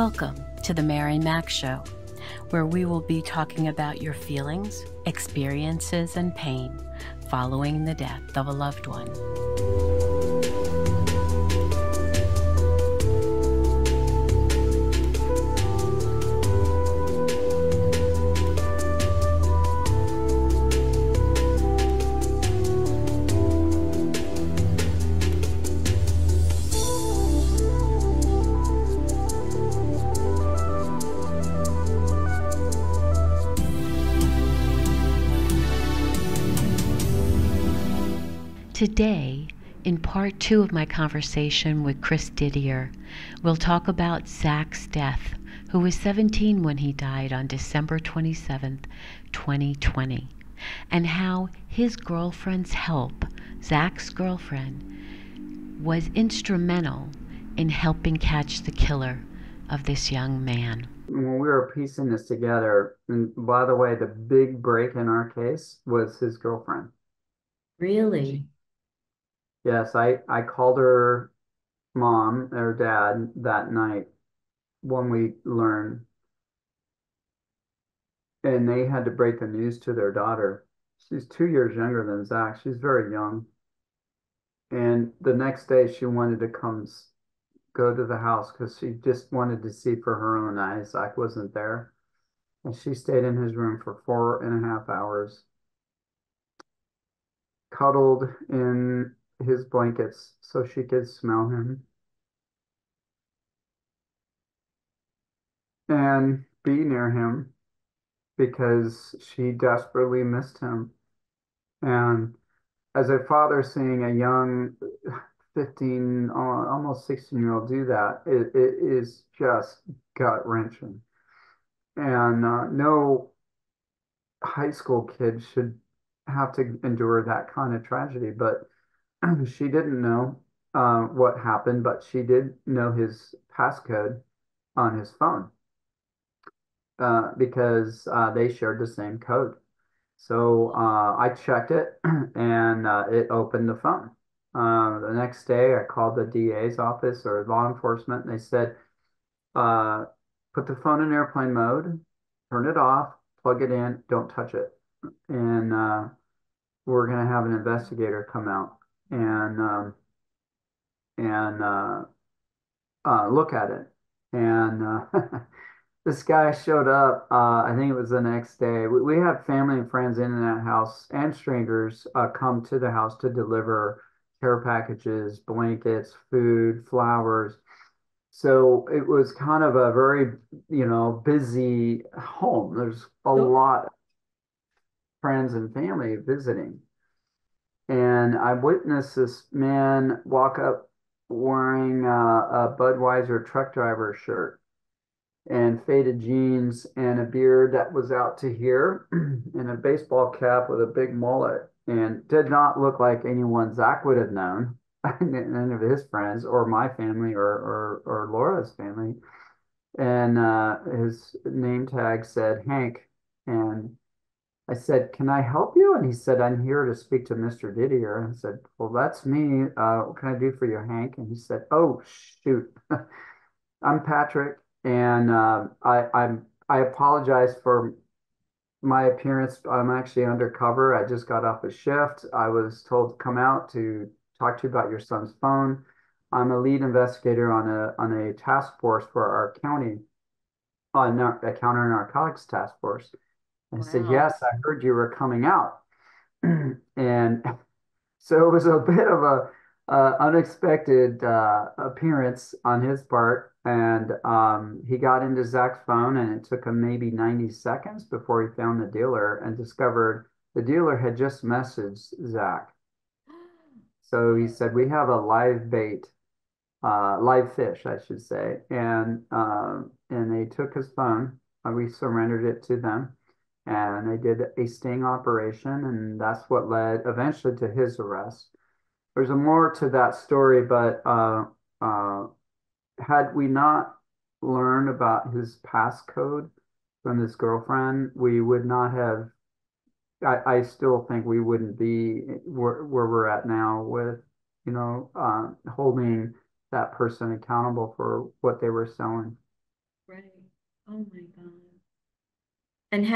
Welcome to the Mary Mac Show, where we will be talking about your feelings, experiences, and pain following the death of a loved one. Today, in part 2 of my conversation with Chris Didier, we'll talk about Zach's death, who was 17 when he died on December 27th, 2020, and how his girlfriend's help, Zach's girlfriend, was instrumental in helping catch the killer of this young man. When we were piecing this together, and by the way, the big break in our case was his girlfriend. Really? Yes, I called her mom or dad that night when we learned, and they had to break the news to their daughter. She's 2 years younger than Zach. She's very young. And the next day she wanted to go to the house because she just wanted to see for her own eyes. Zach wasn't there. And she stayed in his room for 4.5 hours, cuddled in his blankets so she could smell him and be near him because she desperately missed him. And as a father seeing a young 15, almost 16-year-old do that, it is just gut-wrenching. And no high school kid should have to endure that kind of tragedy. But she didn't know what happened, but she did know his passcode on his phone because they shared the same code. So I checked it and it opened the phone. The next day, I called the DA's office or law enforcement, and they said, put the phone in airplane mode, turn it off, plug it in, don't touch it. And we're going to have an investigator come out and look at it. And this guy showed up. I think it was the next day. We had family and friends in that house and strangers come to the house to deliver care packages, blankets, food, flowers. So it was kind of a very, busy home. There's a lot of friends and family visiting. And I witnessed this man walk up wearing a Budweiser truck driver shirt and faded jeans and a beard that was out to here and a baseball cap with a big mullet, and did not look like anyone Zach would have known, none of his friends or my family or Laura's family. And his name tag said Hank. And I said, "Can I help you?" And he said, "I'm here to speak to Mr. Didier." And I said, "Well, that's me. What can I do for you, Hank?" And he said, "Oh, shoot. I'm Patrick, and I apologize for my appearance. I'm actually undercover. I just got off a shift. I was told to come out to talk to you about your son's phone. I'm a lead investigator on a task force for our county, a counter narcotics task force." I said, Wow. "Yes, I heard you were coming out." And so it was a bit of a unexpected appearance on his part, and he got into Zach's phone, and it took him maybe 90 seconds before he found the dealer and discovered the dealer had just messaged Zach. So he said, "We have a live bait, live fish, I should say," and they took his phone. We surrendered it to them, and they did a sting operation, and that's what led eventually to his arrest. There's a more to that story, but had we not learned about his passcode from his girlfriend, we would not have. I still think we wouldn't be where we're at now with, holding that person accountable for what they were selling. Right. Oh my God. And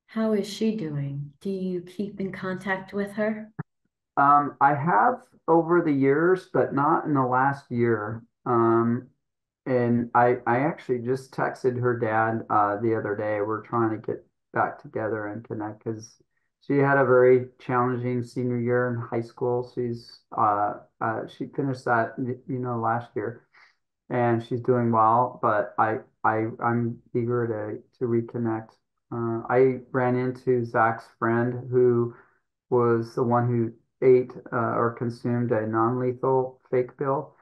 how is she doing? Do you keep in contact with her? I have over the years, but not in the last year. And I actually just texted her dad the other day. We're trying to get back together and connect because she had a very challenging senior year in high school. She finished that last year, and she's doing well. But I'm eager to reconnect. I ran into Zach's friend who was the one who ate or consumed a non-lethal fake pill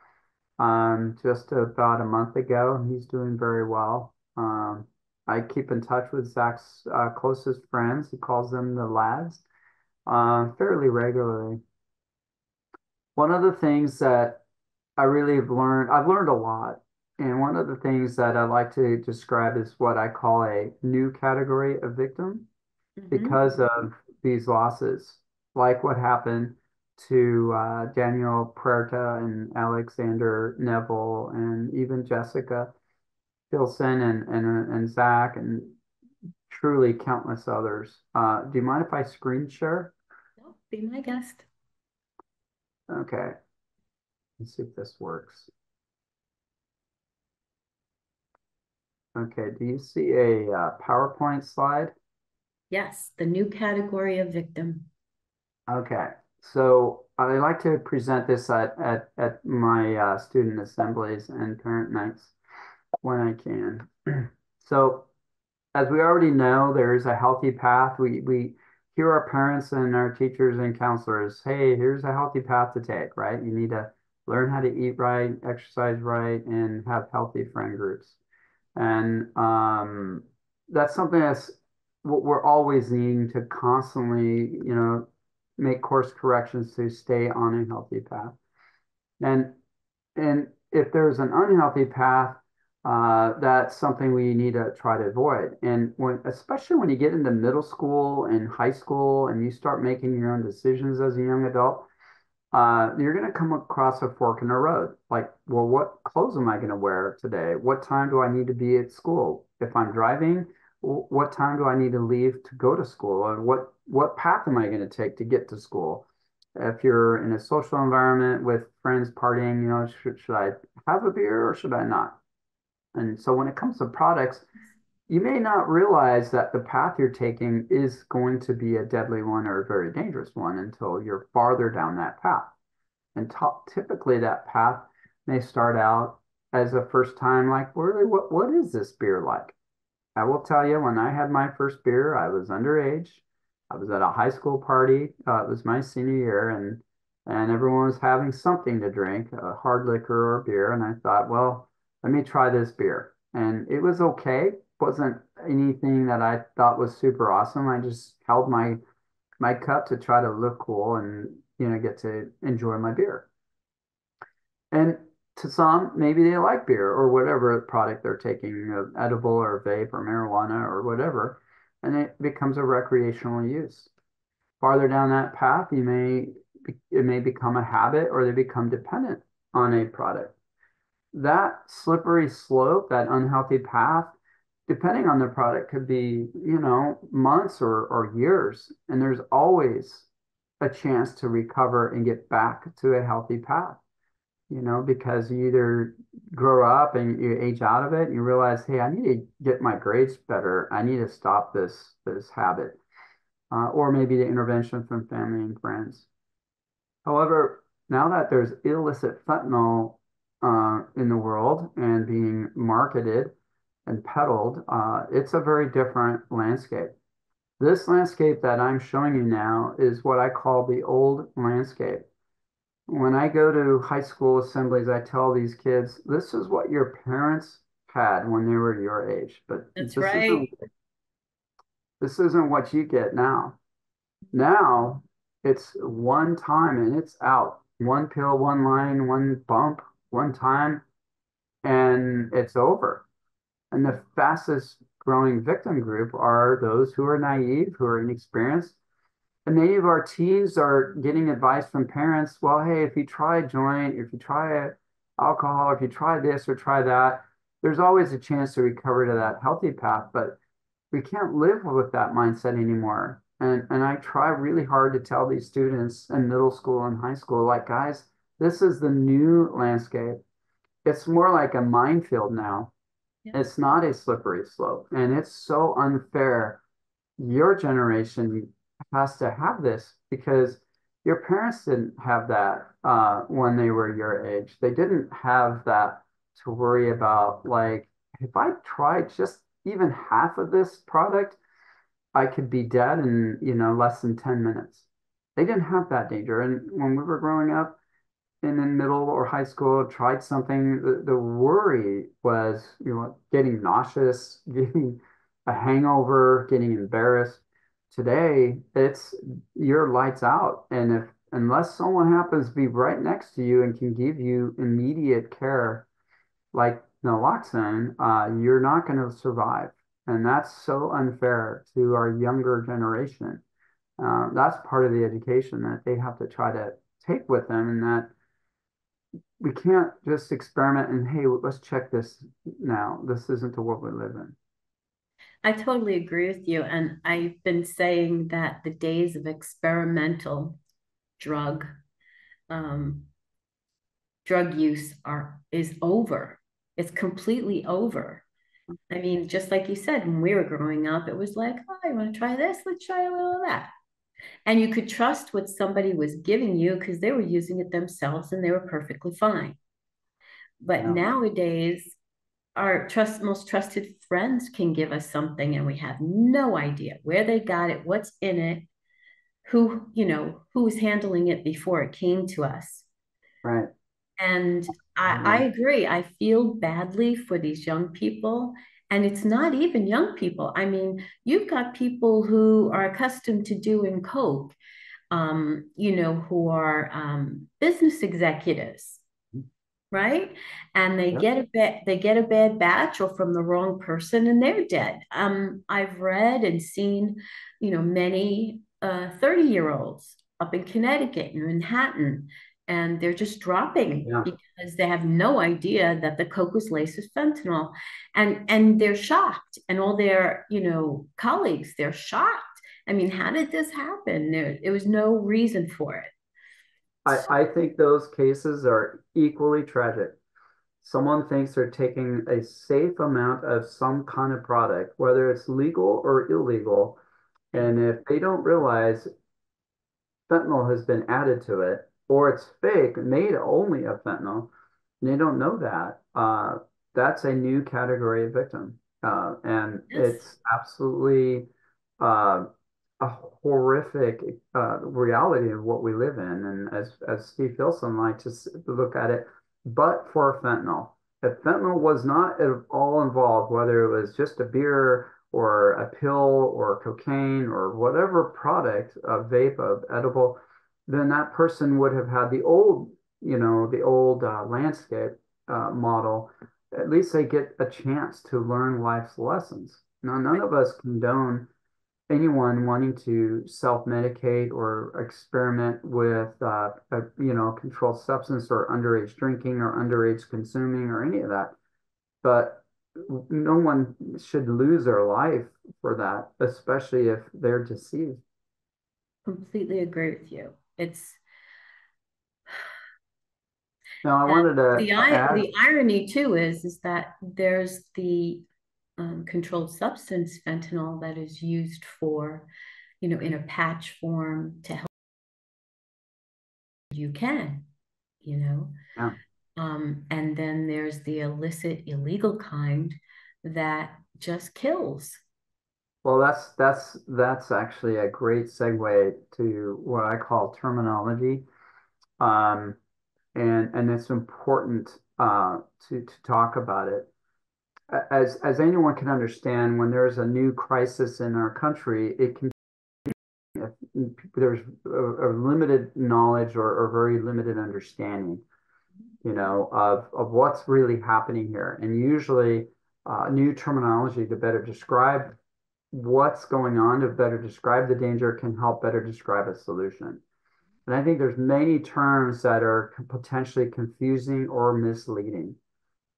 just about a month ago. He's doing very well. I keep in touch with Zach's closest friends. He calls them the lads fairly regularly. One of the things that I really have learned, I've learned a lot. And one of the things that I like to describe is what I call a new category of victim Mm-hmm. because of these losses, like what happened to Daniel Puerta and Alexander Neville and even Jessica Filson and Zach and truly countless others. Do you mind if I screen share? No, be my guest. Okay, let's see if this works. Okay, do you see a PowerPoint slide? Yes, the new category of victim. Okay, so I like to present this at my student assemblies and parent nights when I can. So, as we already know, there's a healthy path. We hear our parents and our teachers and counselors, hey, here's a healthy path to take, right? You need to learn how to eat right, exercise right, and have healthy friend groups. And that's something that's what we're always needing to constantly, make course corrections to stay on a healthy path. And and if there's an unhealthy path, that's something we need to try to avoid. And especially when you get into middle school and high school and you start making your own decisions as a young adult, you're going to come across a fork in the road. Like, well, what clothes am I going to wear today? What time do I need to be at school? If I'm driving, what time do I need to leave to go to school? And what path am I going to take to get to school? If you're in a social environment with friends partying, should I have a beer or should I not? And so when it comes to products, you may not realize that the path you're taking is going to be a deadly one or a very dangerous one until you're farther down that path. And typically that path may start out as a first time, like, really, what is this beer like? I will tell you, when I had my first beer, I was underage. I was at a high school party. It was my senior year, and everyone was having something to drink, a hard liquor or beer. And I thought, well, let me try this beer. And it was okay. Wasn't anything that I thought was super awesome. I just held my cup to try to look cool and get to enjoy my beer. And to some, maybe they like beer or whatever product they're taking, edible or vape or marijuana or whatever, and it becomes a recreational use. Farther down that path, it may become a habit or they become dependent on a product. That slippery slope, that unhealthy path, depending on the product, could be, months or years. And there's always a chance to recover and get back to a healthy path, because you either grow up and you age out of it and you realize, hey, I need to get my grades better. I need to stop this habit. Or maybe the intervention from family and friends. However, now that there's illicit fentanyl in the world and being marketed and peddled, it's a very different landscape. This landscape that I'm showing you now is what I call the old landscape. When I go to high school assemblies, I tell these kids, this is what your parents had when they were your age, but That's this isn't right. this isn't what you get now. Now it's one time and it's out. One pill, one line, one bump, one time, and it's over. And the fastest growing victim group are those who are naive, who are inexperienced. And many of our teens are getting advice from parents. Well, hey, if you try a joint, if you try alcohol, if you try this or try that, there's always a chance to recover to that healthy path, but we can't live with that mindset anymore. And I try really hard to tell these students in middle school and high school, like, guys, this is the new landscape. It's more like a minefield now. Yeah. It's not a slippery slope. And it's so unfair. Your generation has to have this because your parents didn't have that when they were your age. They didn't have that to worry about. Like, if I tried just even half of this product, I could be dead in, less than 10 minutes. They didn't have that danger. And when we were growing up, and in middle or high school tried something, the worry was, getting nauseous, getting a hangover, getting embarrassed. Today, it's your lights out. And if unless someone happens to be right next to you and can give you immediate care, like naloxone, you're not going to survive. And that's so unfair to our younger generation. That's part of the education that they have to try to take with them, and that we can't just experiment and, hey, let's check this now. This isn't the world we live in. I totally agree with you. And I've been saying that the days of experimental drug um, drug use is over. It's completely over. I mean, just like you said, when we were growing up, it was like, oh, you want to try this? Let's try a little of that. And you could trust what somebody was giving you because they were using it themselves and they were perfectly fine. But Yeah. nowadays, our most trusted friends can give us something and we have no idea where they got it, what's in it, who was handling it before it came to us. Right. And I agree. I feel badly for these young people. And it's not even young people. I mean, you've got people who are accustomed to doing coke, who are business executives, right? And Yep. they get a bad batch or from the wrong person and they're dead. I've read and seen, many 30-year-olds up in Connecticut and Manhattan, and they're just dropping Yeah. because they have no idea that the coke was laced with fentanyl. And they're shocked, and all their, colleagues, they're shocked. I mean, how did this happen? There was no reason for it. I think those cases are equally tragic. Someone thinks they're taking a safe amount of some kind of product, whether it's legal or illegal. Yeah. And if they don't realize fentanyl has been added to it, or it's fake, made only of fentanyl, and they don't know that, that's a new category of victim. And Yes. it's absolutely uh, a horrific reality of what we live in. And as Steve Filson liked to look at it, but for fentanyl, if fentanyl was not at all involved, whether it was just a beer or a pill or cocaine or whatever product, a vape, of edible, then that person would have had the old landscape model. At least they get a chance to learn life's lessons. Now, none of us condone anyone wanting to self-medicate or experiment with a controlled substance or underage drinking or underage consuming or any of that. But no one should lose their life for that, especially if they're deceived. Completely agree with you. It's Now, I And wanted to add, the irony too is that there's the controlled substance fentanyl that is used for, in a patch form to help you can, you know. yeah, And then there's the illicit, illegal kind that just kills. well, that's actually a great segue to what I call terminology, um, and it's important to talk about it. As anyone can understand, when there's a new crisis in our country, it can there's a limited knowledge or very limited understanding, of what's really happening here. And usually, new terminology to better describe what's going on, to better describe the danger, can help better describe a solution. And I think there's many terms that are potentially confusing or misleading.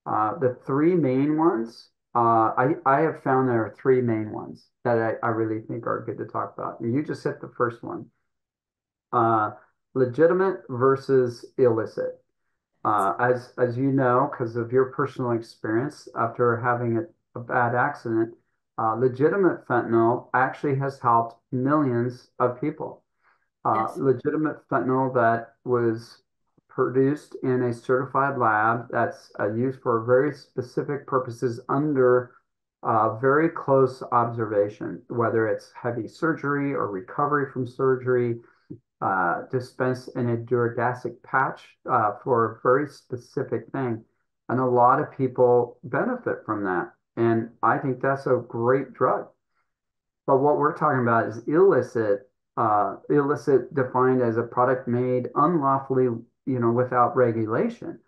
The three main ones, I have found there are three main ones that I really think are good to talk about. And you just hit the first one, uh, legitimate versus illicit. As you know, because of your personal experience after having a bad accident, legitimate fentanyl actually has helped millions of people. Yes. Legitimate fentanyl that was produced in a certified lab that's used for very specific purposes under very close observation, whether it's heavy surgery or recovery from surgery, dispensed in a duodecic patch for a very specific thing. And a lot of people benefit from that. And I think that's a great drug. But what we're talking about is illicit, illicit defined as a product made unlawfully, without regulation,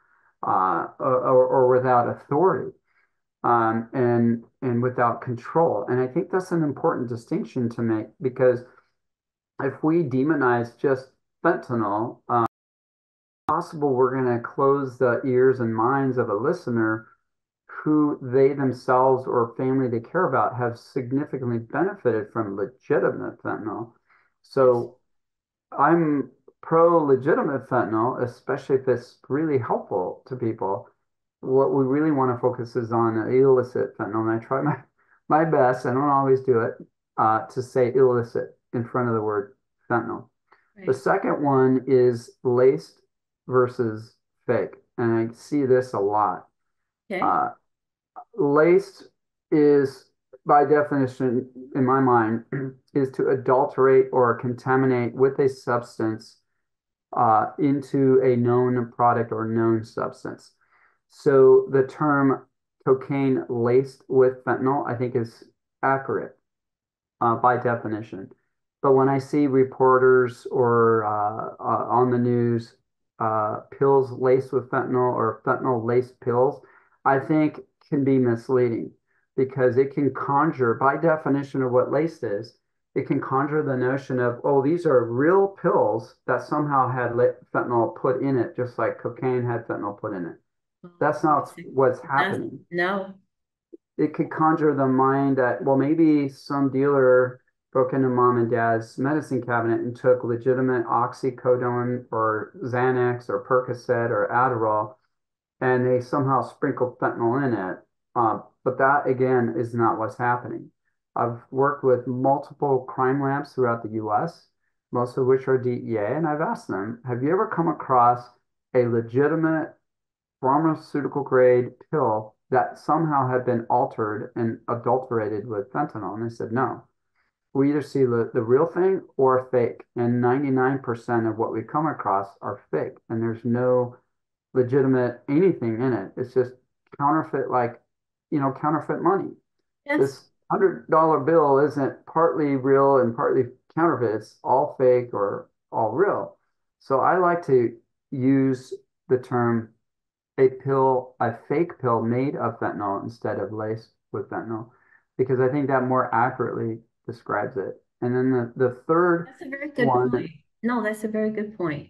or without authority, and without control. And I think that's an important distinction to make because if we demonize just fentanyl, possible we're going to close the ears and minds of a listener who they themselves or family they care about have significantly benefited from legitimate fentanyl. So I'm pro legitimate fentanyl, especially if it's really helpful to people. What we really want to focus is on illicit fentanyl, and I try my best. I don't always do it to say illicit in front of the word fentanyl. The Right. second one is laced versus fake, and I see this a lot. Okay. Laced is, by definition, in my mind, is to adulterate or contaminate with a substance into a known product or known substance. So the term cocaine laced with fentanyl, I think, is accurate by definition. But when I see reporters or on the news pills laced with fentanyl or fentanyl laced pills, I think can be misleading because it can conjure, by definition of what laced is, it can conjure the notion of, oh, these are real pills that somehow had fentanyl put in it, just like cocaine had fentanyl put in it. That's not what's happening. No. It could conjure the mind that, well, maybe some dealer broke into mom and dad's medicine cabinet and took legitimate oxycodone or Xanax or Percocet or Adderall, and they somehow sprinkled fentanyl in it. But that, again, is not what's happening. I've worked with multiple crime labs throughout the US, most of which are DEA, and I've asked them, have you ever come across a legitimate pharmaceutical grade pill that somehow had been altered and adulterated with fentanyl? And they said, no. We either see the real thing or fake. And 99% of what we come across are fake. And there's no legitimate anything in it. It's just counterfeit, like, counterfeit money. Yes. This $100 bill isn't partly real and partly counterfeit. It's all fake or all real. So I like to use the term a fake pill made of fentanyl instead of laced with fentanyl, because I think that more accurately describes it. And then the third That's a very good one, point. No, that's a very good point.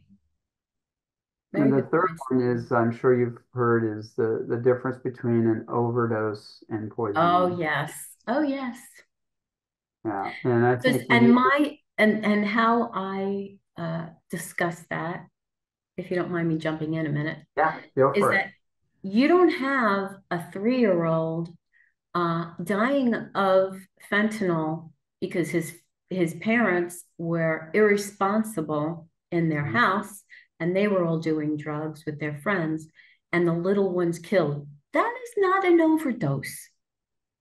Very and the good third point. one is, I'm sure you've heard, is the difference between an overdose and Oh, poisoning. yes. Oh, yes. Yeah, and I Because think we need to, and how I discuss that, if you don't mind me jumping in a minute, yeah, go is for it. that you don't have a 3-year-old dying of fentanyl because his parents were irresponsible in their Mhm. house and they were all doing drugs with their friends and the little ones killed. That is not an overdose.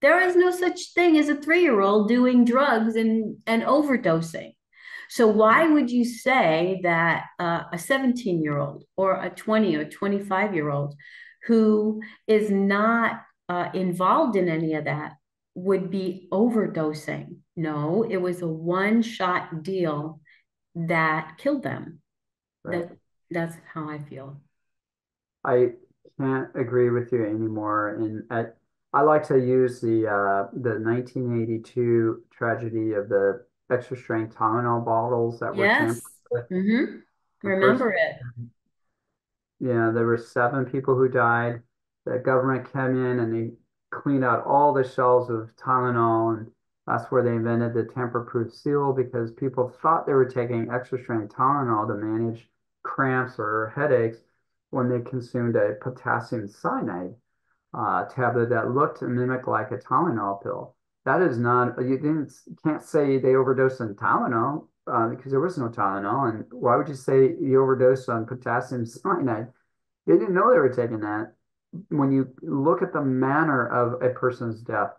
There is no such thing as a 3-year-old doing drugs and overdosing. So why would you say that a 17-year-old or a 20 or 25-year-old who is not involved in any of that would be overdosing? No, it was a one-shot deal that killed them. Right. That's how I feel. I can't agree with you anymore. And I like to use the 1982 tragedy of the extra strength Tylenol bottles that were tampered Yes. with. The first, Remember it. yeah, there were 7 people who died. the government came in and they cleaned out all the shelves of Tylenol, and that's where they invented the tamper-proof seal because people thought they were taking extra strength Tylenol to manage cramps or headaches when they consumed a potassium cyanide tablet that looked and mimicked like a Tylenol pill. That is not, can't say they overdosed on Tylenol because there was no Tylenol. And why would you say you overdosed on potassium cyanide? They didn't know they were taking that. When you look at the manner of a person's death,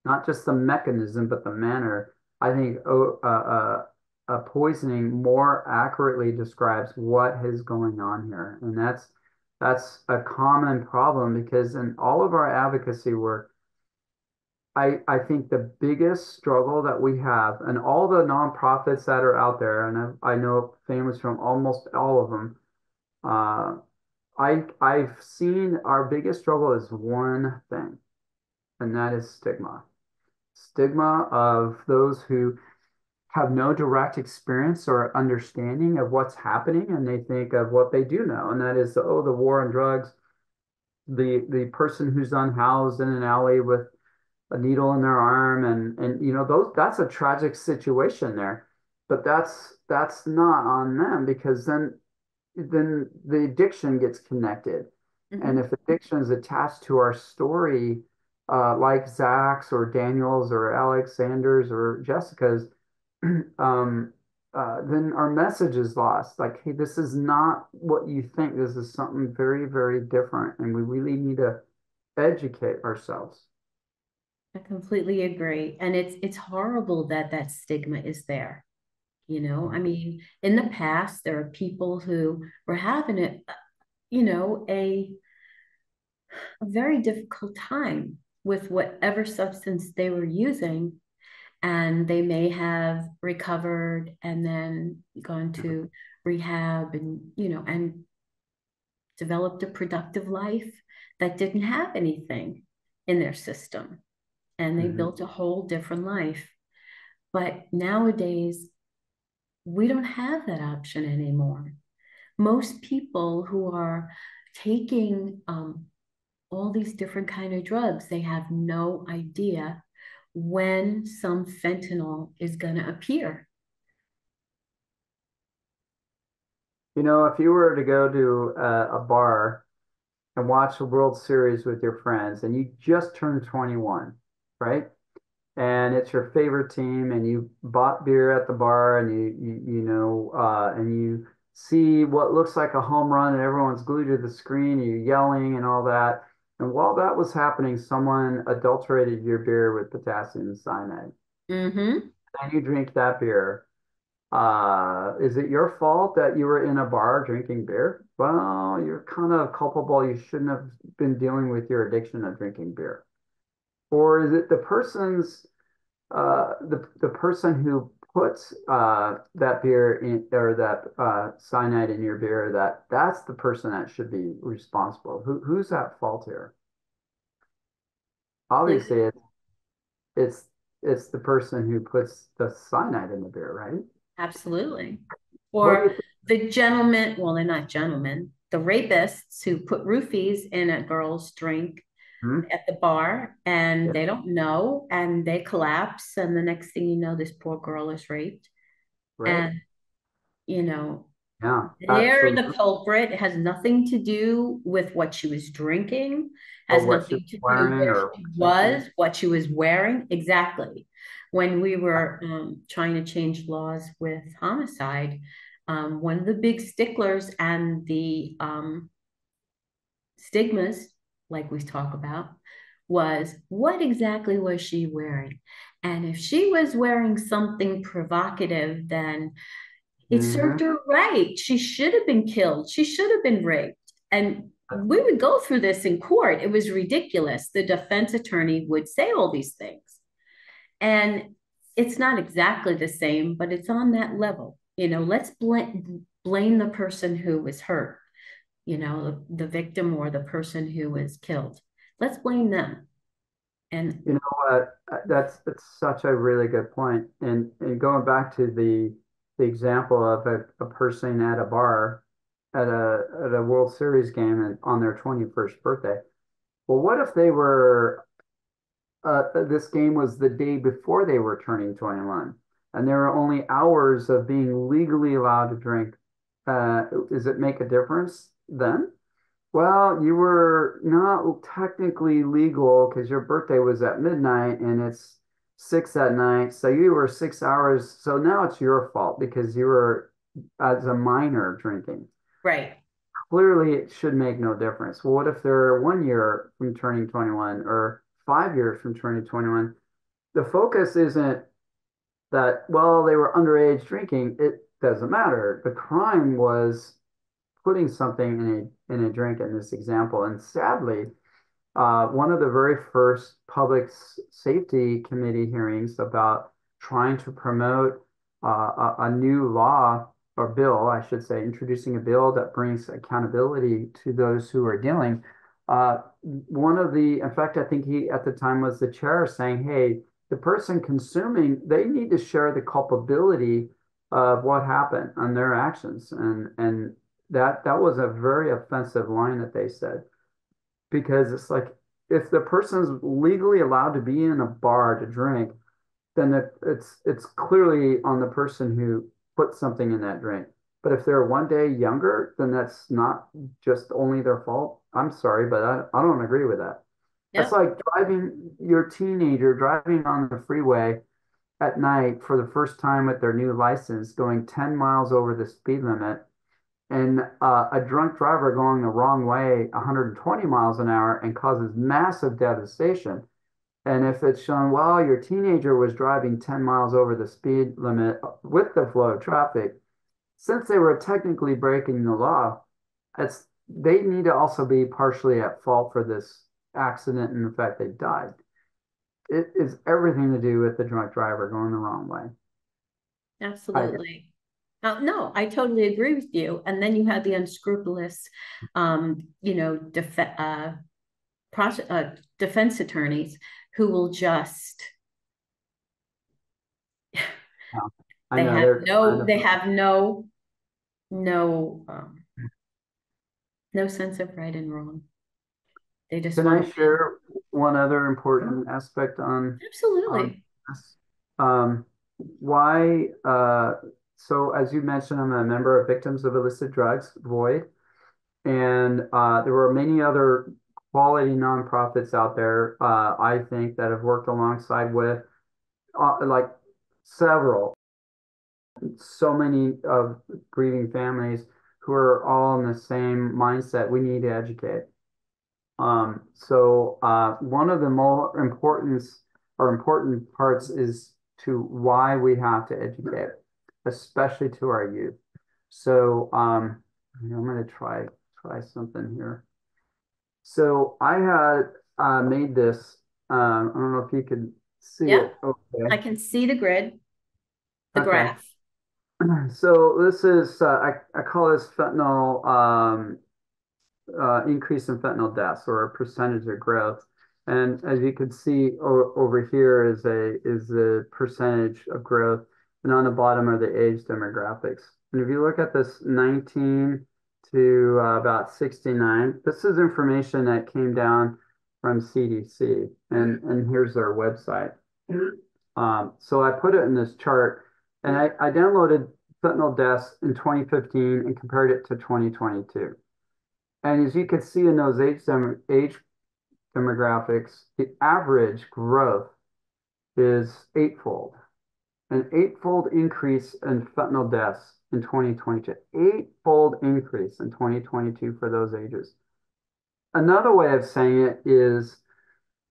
not just the mechanism, but the manner, I think poisoning more accurately describes what is going on here. And that's a common problem because in all of our advocacy work, I think the biggest struggle that we have, and all the nonprofits that are out there, and I know families from almost all of them, uh, I've seen our biggest struggle is one thing, and that is stigma. Stigma of those who have no direct experience or understanding of what's happening, and they think of what they do know, and that is, oh, the war on drugs, the person who's unhoused in an alley with a needle in their arm, and those that's a tragic situation there, but that's not on them because then the addiction gets connected. And if addiction is attached to our story, like Zach's or Daniel's or Alexander's or Jessica's, then our message is lost. Like, hey, this is not what you think. This is something very, very different. And we really need to educate ourselves. I completely agree. And it's horrible that that stigma is there. I mean, in the past, there are people who were having a very difficult time with whatever substance they were using, and they may have recovered and then gone to rehab and developed a productive life that didn't have anything in their system, and they built a whole different life. But nowadays, we don't have that option anymore. Most people who are taking all these different kind of drugs, they have no idea when some fentanyl is going to appear. If you were to go to a bar and watch the World Series with your friends and you just turned 21, right? And it's your favorite team and you bought beer at the bar and and you see what looks like a home run and everyone's glued to the screen, you're yelling and all that. And while that was happening, someone adulterated your beer with potassium cyanide. Mm-hmm. And you drink that beer. Is it your fault that you were in a bar drinking beer? Well, you're kind of culpable. You shouldn't have been dealing with your addiction of drinking beer. Or is it the person's the person who puts that beer in or that cyanide in your beer that's the person that should be responsible? Who's at fault here? Obviously, it's it's the person who puts the cyanide in the beer, right? Absolutely. What do you Or the gentlemen, well, they're not gentlemen, the rapists who put roofies in a girl's drink think? at the bar, and Yeah, they don't know, and they collapse, and the next thing you know, this poor girl is raped. right. And you know Yeah, they're the absolutely. culprit. It has nothing to do with what she was drinking, Or has what she nothing was to do wearing where or she thinking. was, what she was wearing. Exactly. When we were trying to change laws with homicide, one of the big sticklers and the stigmas, like we talk about, was what exactly was she wearing? And if she was wearing something provocative, then it served Hmm. her right. She should have been killed. She should have been raped. And we would go through this in court. It was ridiculous. The defense attorney would say all these things. And it's not exactly the same, but it's on that level. Let's blame the person who was hurt, the victim or the person who was killed. Let's blame them. And You know what? That's such a really good point. And going back to the example of a person at a bar at a World Series game and on their 21st birthday. Well, what if they were this game was the day before they were turning 21, and there were only hours of being legally allowed to drink. Does it make a difference then? Well, you were not technically legal because your birthday was at midnight and it's 6 at night. So you were 6 hours. So now it's your fault because you were, as a minor, drinking. Right. Clearly, it should make no difference. Well, what if they're 1 year from turning 21 or 5 years from turning 21? The focus isn't that, well, they were underage drinking. It doesn't matter. The crime was putting something in a drink in this example. And sadly, one of the very first public safety committee hearings about trying to promote a new law or bill, I should say, introducing a bill that brings accountability to those who are dealing. One of the, in fact, I think he at the time was the chair saying, hey, the person consuming, they need to share the culpability of what happened on their actions. And that was a very offensive line that they said because it's like if the person's legally allowed to be in a bar to drink, then it's clearly on the person who put something in that drink. But if they're 1 day younger, then that's not just only their fault. I'm sorry, but I don't agree with that. That's Yep. like driving your teenager driving on the freeway at night for the first time with their new license, going 10 miles over the speed limit and a drunk driver going the wrong way 120 miles an hour and causes massive devastation. And if it's shown, well, your teenager was driving 10 miles over the speed limit with the flow of traffic, since they were technically breaking the law, they need to also be partially at fault for this accident and the fact they died. It is everything to do with the drunk driver going the wrong way. Absolutely. No, I totally agree with you. And then you have the unscrupulous, defense attorneys who will just I they know have they're kind no of. they have no no no sense of right and wrong. They just Can want I to win. share one other important aspect on Absolutely. this? Um, why? So as you mentioned, I'm a member of Victims of Illicit Drugs, VOID, and there were many other quality nonprofits out there. I think that have worked alongside with like several, so many of grieving families who are all in the same mindset. We need to educate. One of the more important parts is to why we have to educate, especially to our youth. So, I'm going to try something here. So I had made this. I don't know if you can see Yeah, it. Okay. I can see the grid, the Okay. graph. So this is I call this fentanyl increase in fentanyl deaths or a percentage of growth. And as you can see over here is the percentage of growth, and on the bottom are the age demographics. And if you look at this 19 to about 69, this is information that came down from CDC, and here's their website. So I put it in this chart, and I downloaded fentanyl deaths in 2015 and compared it to 2022. And as you can see in those age demographics, the average growth is eightfold, an eightfold increase in fentanyl deaths in 2022, eightfold increase in 2022 for those ages. Another way of saying it is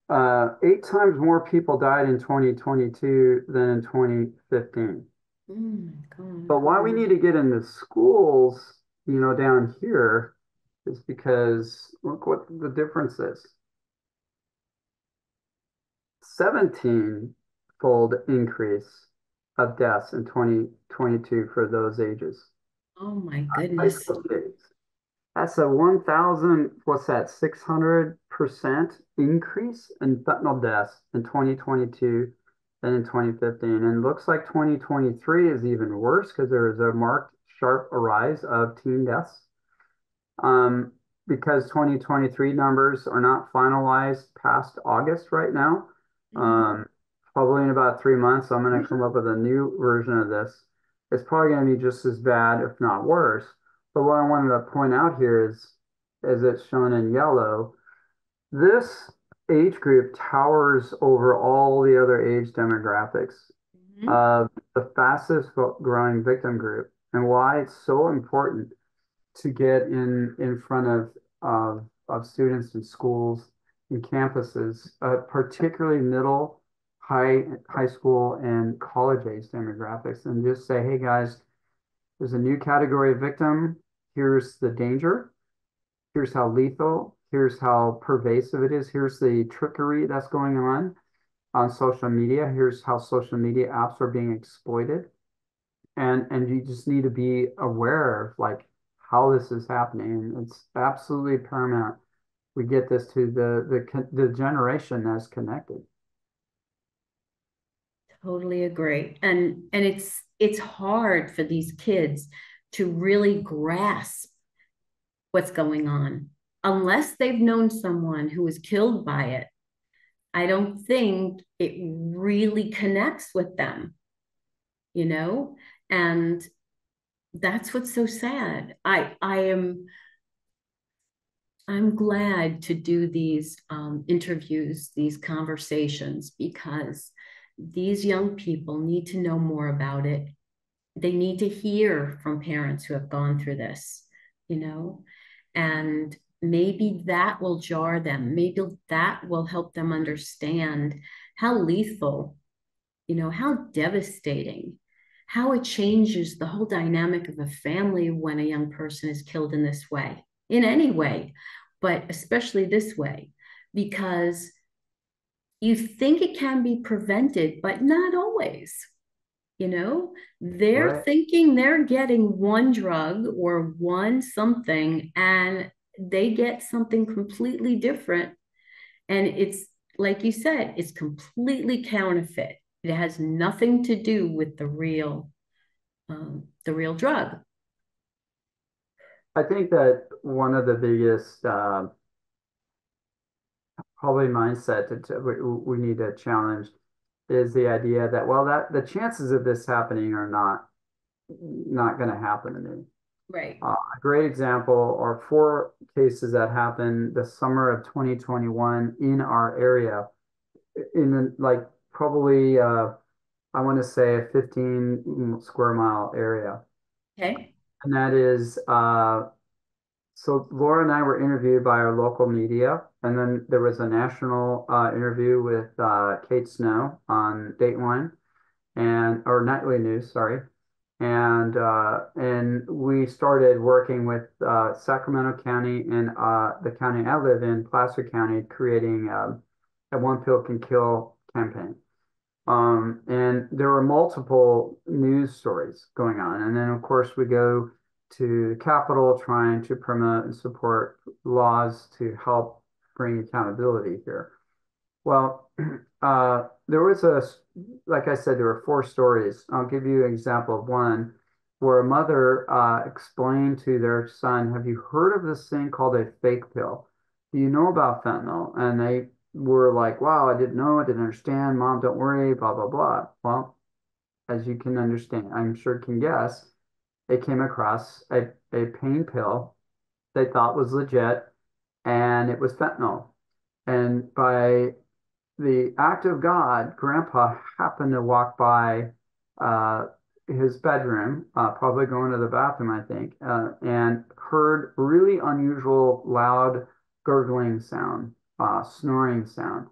8 times more people died in 2022 than in 2015. God. But why we need to get into schools, down here is because look what the difference is. 17-fold increase of deaths in 2022 for those ages. Oh my High goodness. school kids. That's a 1,000, what's that, 600% increase in fentanyl deaths in 2022 than in 2015. And it looks like 2023 is even worse because there is a marked sharp rise of teen deaths. Um, because 2023 numbers are not finalized past August right now. Mhm. Probably in about 3 months, I'm going to come up with a new version of this. It's probably going to be just as bad, if not worse. But what I wanted to point out here is, as it's shown in yellow, this age group towers over all the other age demographics Mhm. of the fastest growing victim group, and why it's so important to get in front of students in schools and campuses, particularly middle, high school, and college age demographics, and just say, hey guys, there's a new category of victim. Here's the danger. Here's how lethal. Here's how pervasive it is. Here's the trickery that's going on social media. Here's how social media apps are being exploited. And you just need to be aware of like how this is happening. It's absolutely paramount we get this to the generation that's connected. Totally agree. And it's hard for these kids to really grasp what's going on unless they've known someone who was killed by it. I don't think it really connects with them, you know? And that's what's so sad. I'm glad to do these interviews, these conversations, because these young people need to know more about it. They need to hear from parents who have gone through this, you know, and maybe that will jar them. Maybe that will help them understand how lethal, how devastating, how it changes the whole dynamic of a family when a young person is killed in this way, in any way, but especially this way, because you think it can be prevented, but not always. They're Right. thinking they're getting one drug or one something, and they get something completely different. And it's like you said, it's completely counterfeit. It has nothing to do with the real drug. I think that one of the biggest probably mindset we need to challenge is the idea that, well, that the chances of this happening are not going to happen to me. Right. A great example are four cases that happened the summer of 2021 in our area, like probably I want to say a 15 square mile area. Okay. And that is so Laura and I were interviewed by our local media, and then there was a national interview with Kate Snow on Dateline and or Nightly News, sorry. And we started working with Sacramento County and the county I live in, Placer County, creating a One Pill Can Kill campaign. And there were multiple news stories going on. And then, of course, we go to the Capitol trying to promote and support laws to help bring accountability here. Well, there was like I said, there were four stories. I'll give you an example of one where a mother explained to their son, have you heard of this thing called a fake pill? Do you know about fentanyl? And they were like, wow, I didn't know, I didn't understand. Mom, don't worry, blah, blah, blah. Well, as you can understand, I'm sure can guess, they came across a pain pill they thought was legit, and it was fentanyl. And by the act of God, Grandpa happened to walk by uh, his bedroom, probably going to the bathroom, I think, and heard really unusual, loud gurgling sound, snoring sound,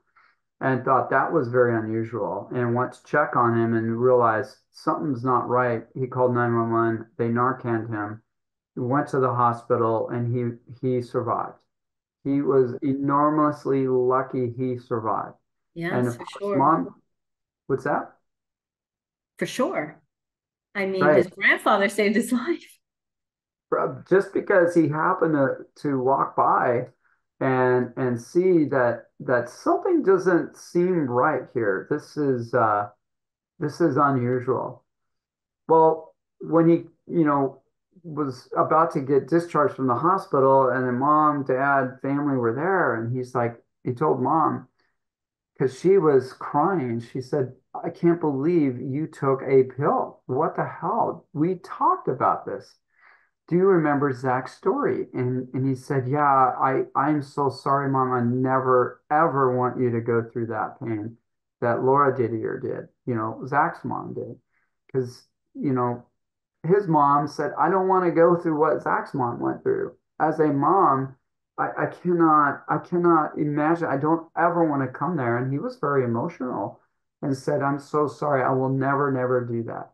and thought that was very unusual. And went to check on him and realized something's not right. He called 911. They Narcaned him. He went to the hospital, and he survived. He was enormously lucky he survived. And Yes, of for course, sure. mom, what's that? For sure. I mean, Right. his grandfather saved his life. Just because he happened to walk by and see that something doesn't seem right here. This is unusual. Well, when he, was about to get discharged from the hospital, and then mom, dad, family were there, and he's like, he told mom, because she was crying. She said, I can't believe you took a pill. What the hell? We talked about this. Do you remember Zach's story? And he said, yeah, I'm so sorry, mom. I never ever want you to go through that pain that Laura Didier did, Zach's mom did. Because, you know, his mom said, I don't want to go through what Zach's mom went through. As a mom, I cannot imagine. I don't ever want to come there. And he was very emotional and said, I'm so sorry. I will never, never do that.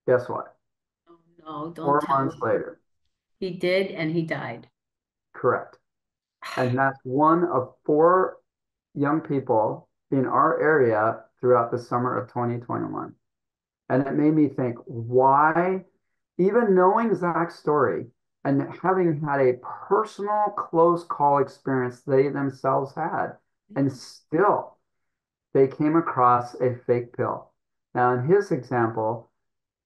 Guess what? Oh, no, don't 4 months tell me. later, He did, and he died. correct. And that's one of four young people in our area throughout the summer of 2021. And it made me think, why, even knowing Zach's story and having had a personal close call experience they themselves had, and still they came across a fake pill. Now, in his example,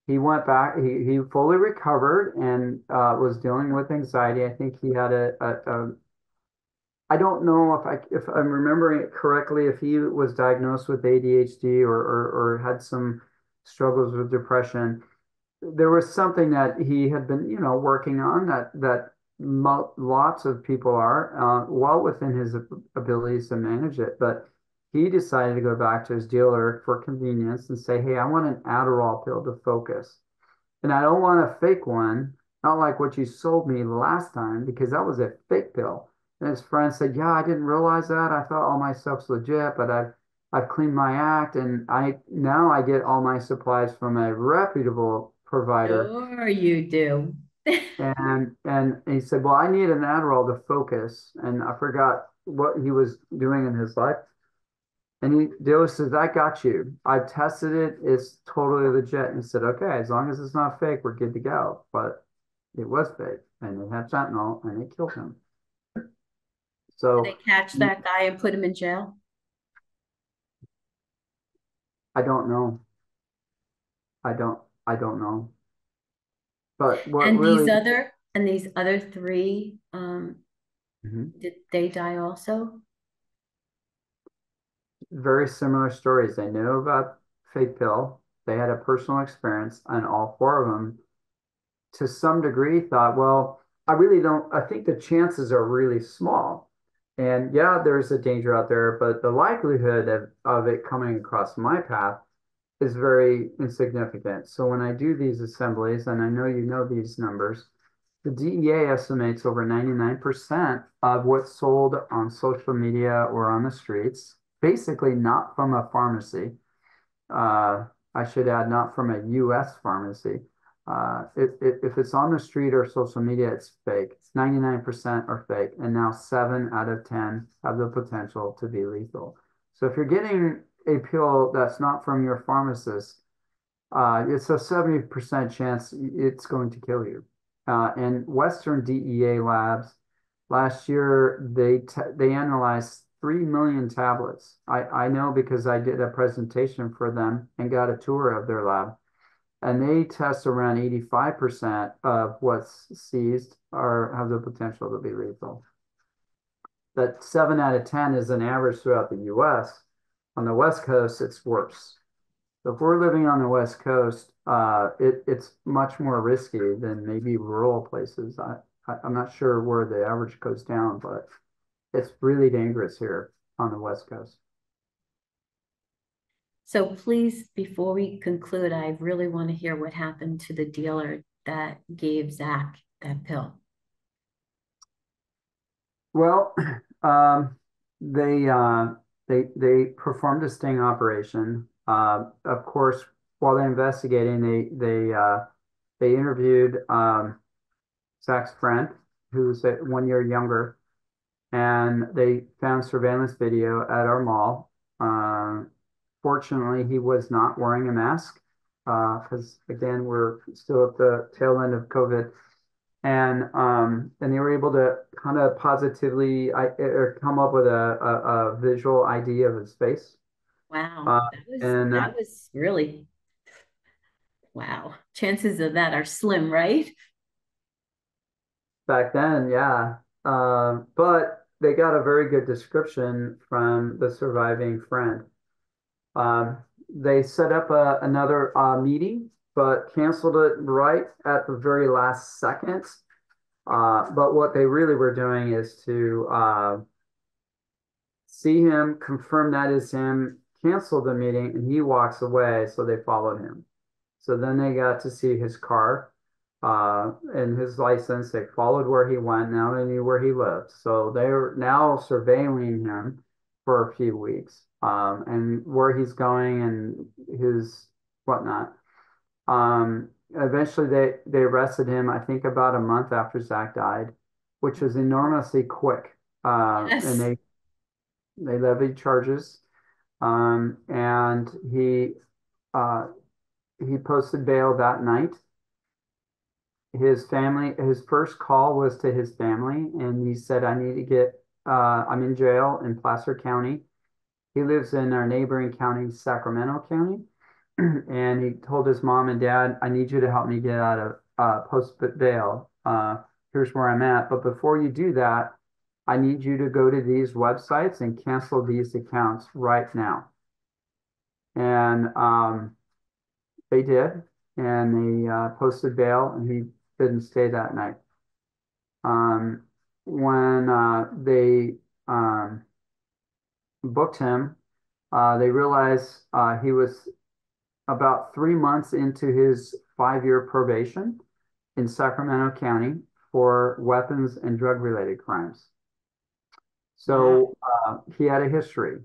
he went back, he fully recovered and was dealing with anxiety. I think he had I don't know if I'm remembering it correctly, if he was diagnosed with ADHD or had some struggles with depression. There was something that he had been, working on that lots of people are well within his abilities to manage it. But he decided to go back to his dealer for convenience and say, "Hey, I want an Adderall pill to focus." And I don't want a fake one, not like what you sold me last time, because that was a fake pill. And his friend said, yeah, I didn't realize that. I thought all my stuff's legit, but I've cleaned my act, and I get all my supplies from a reputable provider. Sure, you do. And he said, well, I need an Adderall to focus. And I forgot what he was doing in his life. And dealer says, I got you. I've tested it. It's totally legit. And he said, okay, as long as it's not fake, we're good to go. But it was fake, and it had fentanyl, and it killed him. Did So they catch that guy and put him in jail? I don't know. I don't I don't know. But what And really these other three, Mhm. did they die also? Very similar stories. They knew about fake pill. They had a personal experience, and all four of them, to some degree, thought, well, I think the chances are really small. And yeah, there's a danger out there, but the likelihood of it coming across my path is very insignificant. So when I do these assemblies, and I know you know these numbers, the DEA estimates over 99% of what's sold on social media or on the streets, basically not from a pharmacy. I should add, not from a US pharmacy. If it's on the street or social media, it's fake. It's 99% are fake. And now 7 out of 10 have the potential to be lethal. So if you're getting a pill that's not from your pharmacist, it's a 70% chance it's going to kill you. And Western DEA labs last year they analyzed 3 million tablets. I know because I did a presentation for them and got a tour of their lab, and they test around 85% of what's seized or have the potential to be lethal. That 7 out of 10 is an average throughout the US. On the West Coast, it's worse. So if we're living on the West Coast, it's much more risky than maybe rural places. I'm not sure where the average goes down, but it's really dangerous here on the West Coast. So please, before we conclude, I really want to hear what happened to the dealer that gave Zach that pill. Well, um, they they performed a sting operation. Of course, while they're investigating, they interviewed Zach's friend, who's 1 year younger, and they found surveillance video at our mall. Fortunately, he was not wearing a mask because, again, we're still at the tail end of COVID. And they were able to kind of positively or come up with a visual ID of his face. Wow, Uh, and that was really Wow. Chances of that are slim, right? Back then, yeah. But they got a very good description from the surviving friend. Um, they set up another meeting, but canceled it right at the very last second. But what they really were doing is to see him, confirm that is him, cancel the meeting, and he walks away. So they followed him. So then they got to see his car and his license. They followed where he went. Now they knew where he lived. So they're now surveilling him for a few weeks and where he's going and his whatnot. Eventually, they arrested him, I think, about a month after Zach died, which was enormously quick. And Yes. they levied charges. And uh, he posted bail that night. His first call was to his family, and he said, I need to I'm in jail in Placer County. He lives in our neighboring county, Sacramento County. And he told his mom and dad, I need you to help me get out of post bail. Here's where I'm at. But before you do that, I need you to go to these websites and cancel these accounts right now. And they did, and they posted bail, and he didn't stay that night. When they booked him, they realized he was about 3 months into his 5-year probation in Sacramento County for weapons and drug-related crimes. Wow. So he had a history.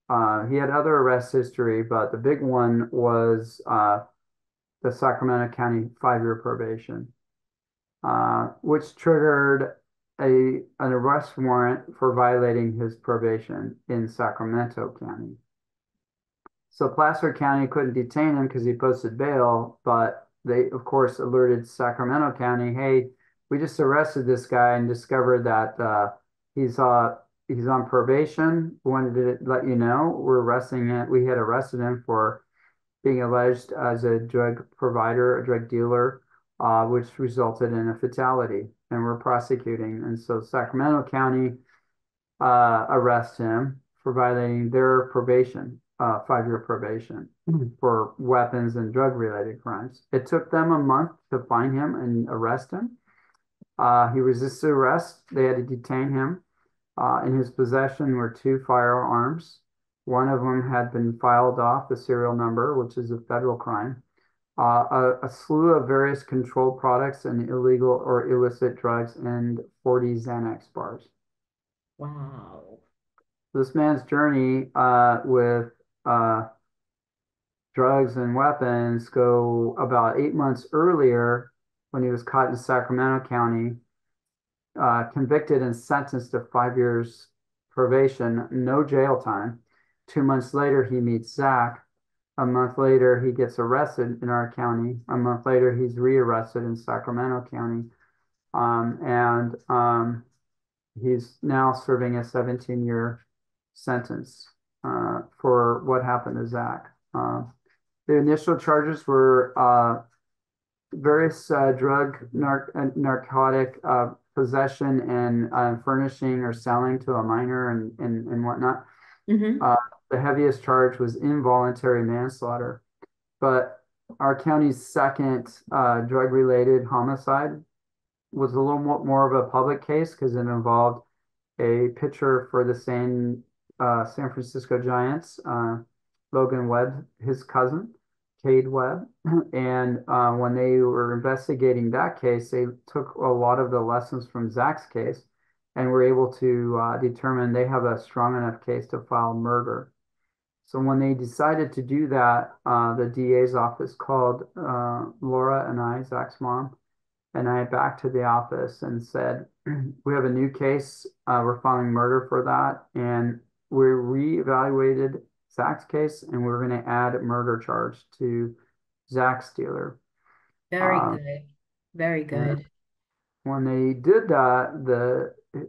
He had other arrest history, but the big one was the Sacramento County 5-year probation, which triggered an arrest warrant for violating his probation in Sacramento County. So Placer County couldn't detain him because he posted bail, but they, of course, alerted Sacramento County, hey, we just arrested this guy and discovered that he's on probation. We wanted to let you know we had arrested him for being alleged as a drug provider, a drug dealer, which resulted in a fatality, and we're prosecuting. And so Sacramento County arrest him for violating their probation, 5-year probation for weapons and drug-related crimes. It took them a month to find him and arrest him. He resisted arrest. They had to detain him. In his possession were 2 firearms. One of them had been filed off the serial number, which is a federal crime. A slew of various controlled products and illegal or illicit drugs and 40 Xanax bars. Wow. This man's journey with drugs and weapons go about 8 months earlier when he was caught in Sacramento County, convicted and sentenced to 5 years probation, no jail time. 2 months later, he meets Zach. A month later, he gets arrested in our county. A month later, he's rearrested in Sacramento County. He's now serving a 17-year sentence for what happened to Zach. The initial charges were various narcotic possession and furnishing or selling to a minor and whatnot. Mm-hmm. The heaviest charge was involuntary manslaughter. But our county's second drug-related homicide was a little more of a public case because it involved a pitcher for the San Francisco Giants, Logan Webb, his cousin, Cade Webb. And when they were investigating that case, they took a lot of the lessons from Zach's case and were able to determine they have a strong enough case to file murder. So when they decided to do that, the DA's office called Laura and I, Zach's mom, and I back to the office and said, we have a new case. We're filing murder for that. And we reevaluated Zach's case, and we're going to add a murder charge to Zach's dealer. Very good. Very good. When they did that,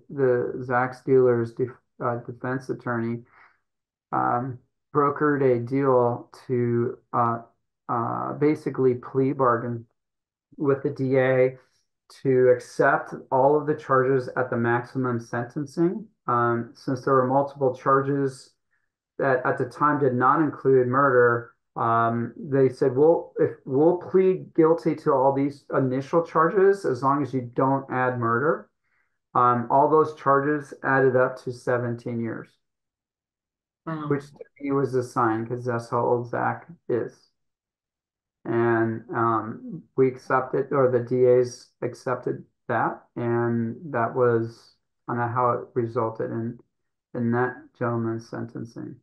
the Zach's dealer's defense attorney brokered a deal to basically plea bargain with the DA to accept all of the charges at the maximum sentencing. Since there were multiple charges that at the time did not include murder, they said, well, if we'll plead guilty to all these initial charges as long as you don't add murder. All those charges added up to 17 years, Wow. which to me was a sign because that's how old Zach is. And we accepted, or the DAs accepted that, and that was kind of how it resulted in that gentleman's sentencing.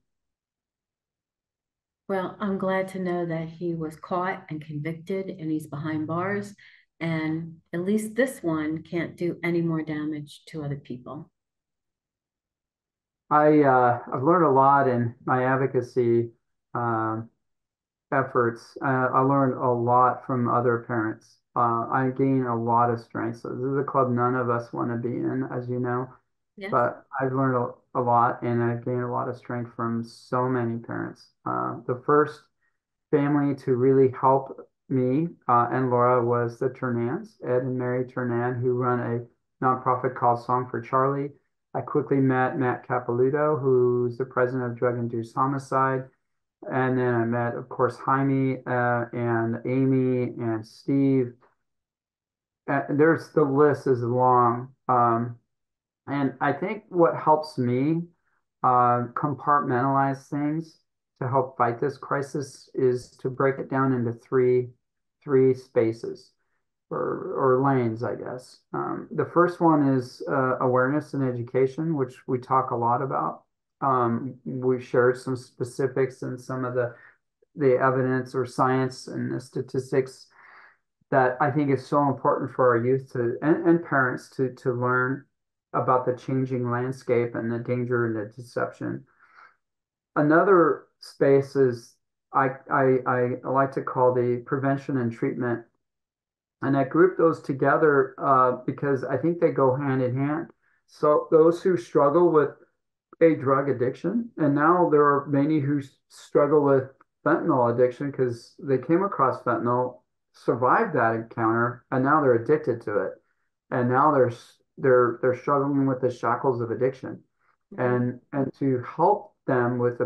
Well, I'm glad to know that he was caught and convicted and he's behind bars. And at least this one can't do any more damage to other people. I've learned a lot in my advocacy efforts. I learned a lot from other parents. I gain a lot of strength. So this is a club none of us want to be in, as you know. Yes. But I've learned a lot, and I've gained a lot of strength from so many parents. The first family to really help me and Laura was the Turnans, Ed and Mary Turnan, who run a nonprofit called Song for Charlie. I quickly met Matt Capilouto, who's the president of Drug-Induced Homicide. And then I met, of course, Jaime and Amy and Steve. The list is long. And I think what helps me compartmentalize things to help fight this crisis is to break it down into three spaces or lanes, I guess. The first one is awareness and education, which we talk a lot about. We shared some specifics and some of the evidence or science and the statistics that I think is so important for our youth and parents to learn about the changing landscape and the danger and the deception. Another space is I like to call the prevention and treatment. And I group those together because I think they go hand in hand. So those who struggle with a drug addiction, and now there are many who struggle with fentanyl addiction because they came across fentanyl, survived that encounter, and now they're addicted to it. And now they're struggling with the shackles of addiction. And to help them with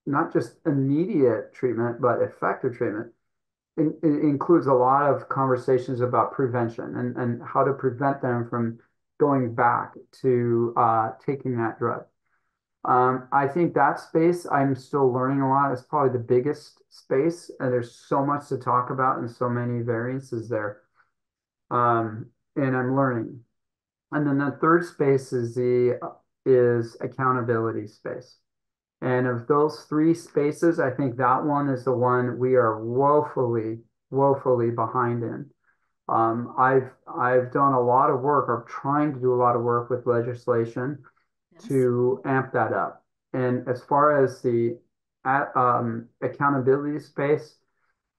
not just immediate treatment, but effective treatment. It includes a lot of conversations about prevention and how to prevent them from going back to taking that drug. I think that space, I'm still learning a lot. It's probably the biggest space, and there's so much to talk about and so many variances there. And I'm learning. And then the third space is accountability space. And of those three spaces, I think that one is the one we are woefully behind in. I've done a lot of work, or trying to do a lot of work with legislation to amp that up. And as far as the accountability space,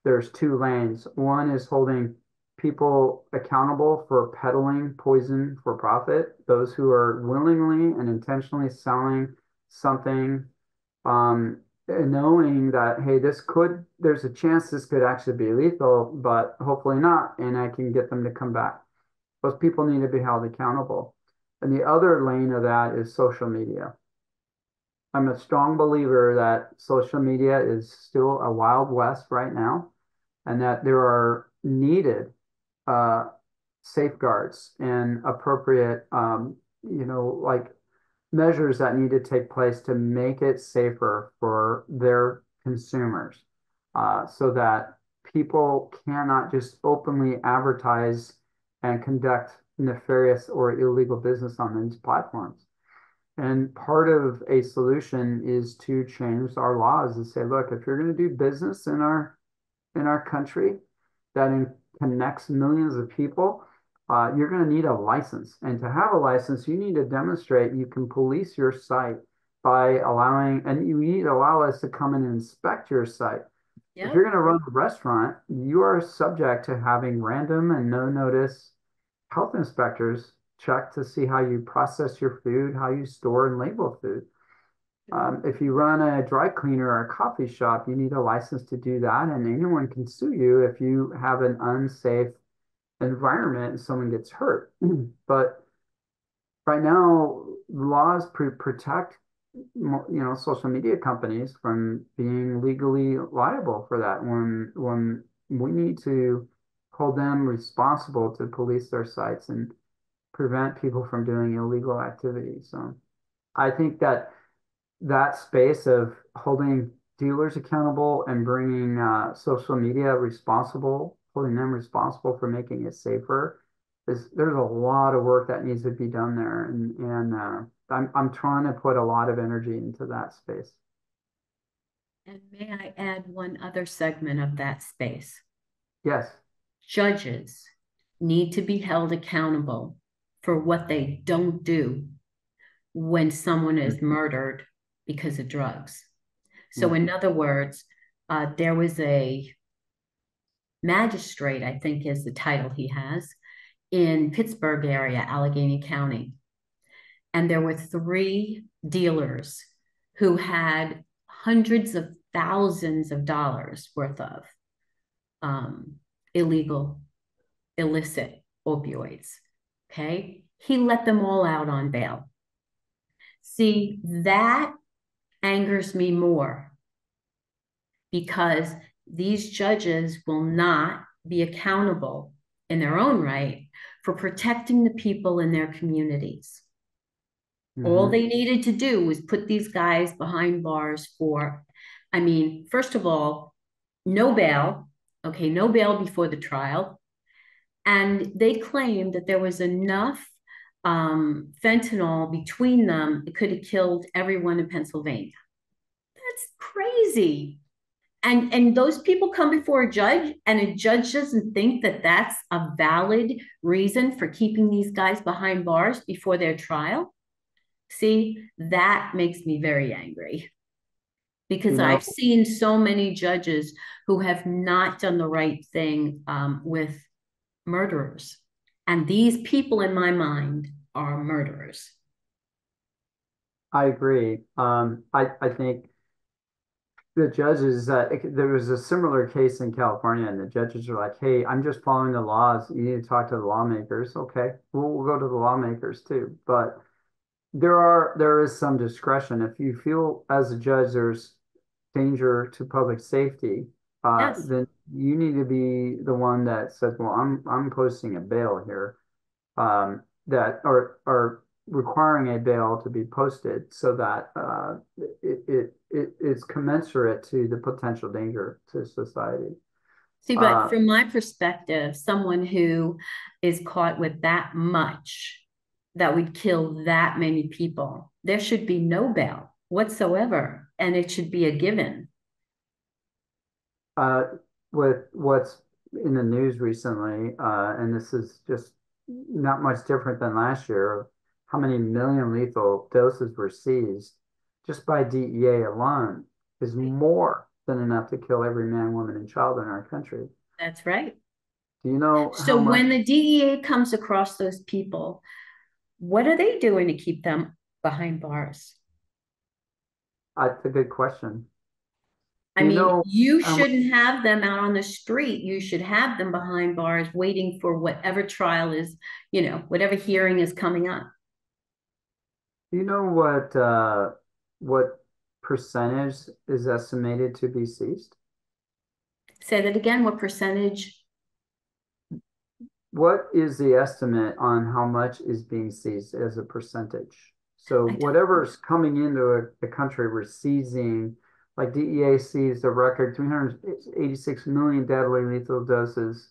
there's two lanes. One is holding people accountable for peddling poison for profit, those who are willingly and intentionally selling something, knowing that, hey, there's a chance this could actually be lethal, but hopefully not, and I can get them to come back. Those people need to be held accountable. And the other lane of that is social media. I'm a strong believer that social media is still a wild west right now, and that there are needed safeguards and appropriate, like measures that need to take place to make it safer for their consumers, so that people cannot just openly advertise and conduct nefarious or illegal business on these platforms. And part of a solution is to change our laws and say, look, if you're going to do business in our country that connects millions of people, you're going to need a license. And to have a license, you need to demonstrate you can police your site by and you need to allow us to come in and inspect your site. Yep. If you're going to run a restaurant, you are subject to having random and no notice health inspectors check to see how you process your food, how you store and label food. If you run a dry cleaner or a coffee shop, you need a license to do that, and anyone can sue you if you have an unsafe environment and someone gets hurt. But right now, laws protect social media companies from being legally liable for that when we need to hold them responsible to police their sites and prevent people from doing illegal activities. So I think that space of holding dealers accountable and bringing social media responsible, holding them responsible for making it safer, there's a lot of work that needs to be done there, and I'm trying to put a lot of energy into that space. And may I add one other segment of that space? Yes. Judges need to be held accountable for what they don't do when someone is murdered because of drugs. So in other words, there was a magistrate, I think is the title he has, in Pittsburgh area, Allegheny County. And there were 3 dealers who had hundreds of thousands of dollars worth of illicit opioids. Okay. He let them all out on bail. See, that angers me more because these judges will not be accountable in their own right for protecting the people in their communities. All they needed to do was put these guys behind bars for, first of all, no bail. Okay, no bail before the trial. And they claimed that there was enough fentanyl between them, it could have killed everyone in Pennsylvania. That's crazy. And those people come before a judge, and a judge doesn't think that that's a valid reason for keeping these guys behind bars before their trial. See, that makes me very angry because I've seen so many judges who have not done the right thing with murderers. And these people, in my mind, are murderers. I agree. I think the judges, there was a similar case in California, and the judges are like, hey, I'm just following the laws. You need to talk to the lawmakers. Okay, we'll go to the lawmakers too. But there is some discretion. If you feel as a judge there's danger to public safety, Yes. then you need to be the one that says, well, I'm posting a bail here, that or requiring a bail to be posted so that it is commensurate to the potential danger to society. See, but from my perspective, someone who is caught with that much that would kill that many people, there should be no bail whatsoever, and it should be a given. With what's in the news recently, and this is just not much different than last year, how many million lethal doses were seized just by DEA alone is more than enough to kill every man, woman, and child in our country. That's right. Do you know so when the DEA comes across those people, what are they doing to keep them behind bars? That's a good question. You shouldn't have them out on the street. You should have them behind bars waiting for whatever trial is, whatever hearing is coming up. Do you know what percentage is estimated to be seized? Say that again. What percentage? What is the estimate on how much is being seized as a percentage? So whatever's coming into the country, we're seizing. Like DEA seized a record 386 million deadly lethal doses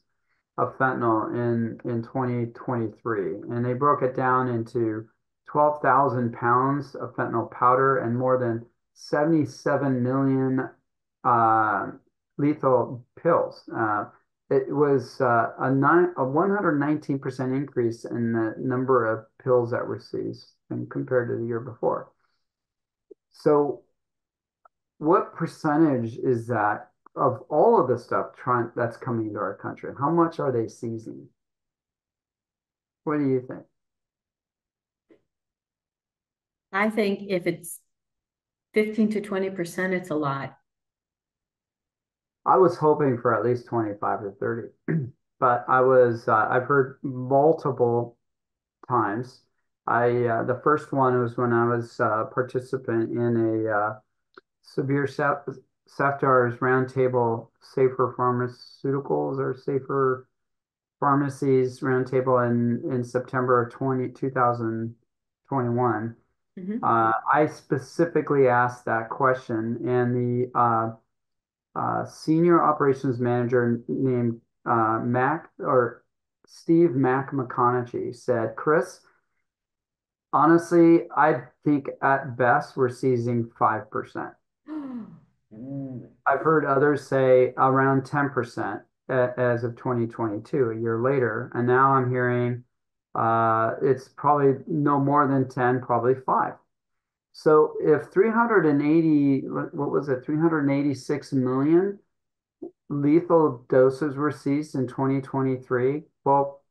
of fentanyl in 2023, and they broke it down into 12,000 pounds of fentanyl powder and more than 77 million lethal pills. It was a 119% increase in the number of pills that were seized and compared to the year before. So what percentage is that of all of the stuff that's coming into our country? How much are they seizing? What do you think? I think if it's 15 to 20%, it's a lot. I was hoping for at least 25 to 30, but I've heard multiple times. The first one was when I was a participant in a severe SAFTAR's roundtable, Safer Pharmaceuticals or Safer Pharmacies roundtable in September of 2021. Mm-hmm. I specifically asked that question, and the senior operations manager named Steve McConnachie said, Chris, honestly, I think at best we're seizing 5%. I've heard others say around 10% as of 2022, a year later. And now I'm hearing it's probably no more than 10, probably 5. So if 380, what was it, 386 million lethal doses were seized in 2023, well,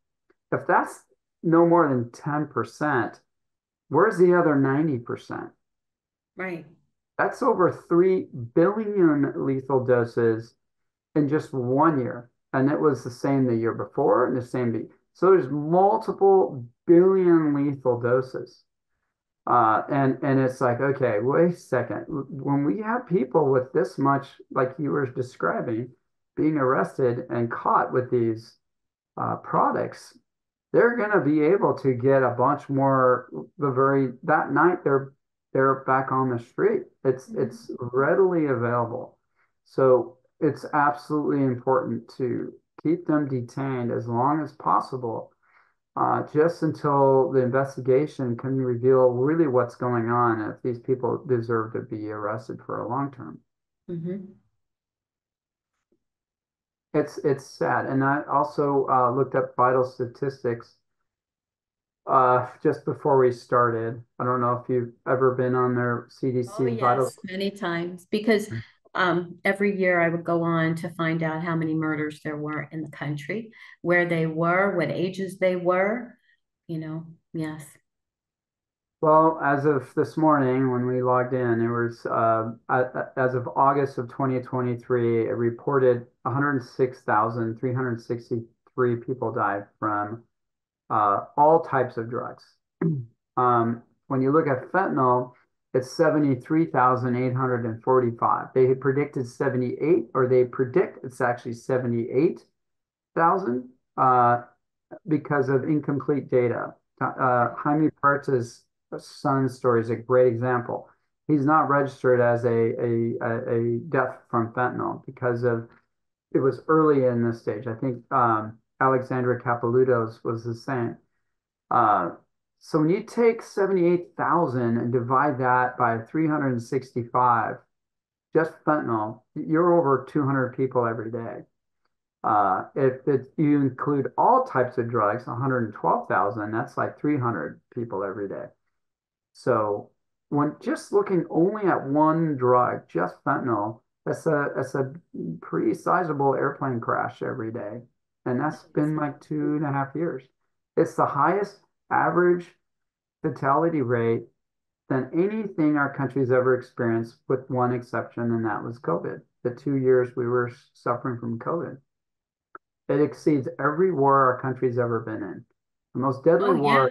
if that's no more than 10%, where's the other 90%? Right. That's over 3 billion lethal doses in just 1 year. And it was the same the year before and the same. So there's multiple billion lethal doses. And it's like, okay, wait a second. When we have people with this much, like you were describing, being arrested and caught with these products, they're going to be able to get a bunch more that night they're back on the street. It's readily available. So it's absolutely important to keep them detained as long as possible, just until the investigation can reveal really what's going on, if these people deserve to be arrested for a long term. Mm-hmm. It's sad. And I also looked up vital statistics just before we started. I don't know if you've ever been on their CDC Oh, vital. yes, many times. Because every year I would go on to find out how many murders there were in the country, where they were, what ages they were, yes. Well, as of this morning, when we logged in, it was as of August of 2023, it reported 106,363 people died from all types of drugs. When you look at fentanyl, it's 73,845. They had predicted 78, or they predict it's actually 78,000 because of incomplete data. Jaime Puerta's son's story is a great example. He's not registered as a death from fentanyl because of it was early in this stage. I think Alexandra Capeloutos was the same. So when you take 78,000 and divide that by 365, just fentanyl, you're over 200 people every day. If you include all types of drugs, 112,000, that's like 300 people every day. So when just looking only at one drug, just fentanyl, that's a pretty sizable airplane crash every day. And that's been like 2.5 years. It's the highest average fatality rate than anything our country's ever experienced, with one exception, and that was COVID. The 2 years we were suffering from COVID. It exceeds every war our country's ever been in. The most deadly Oh, war yeah. our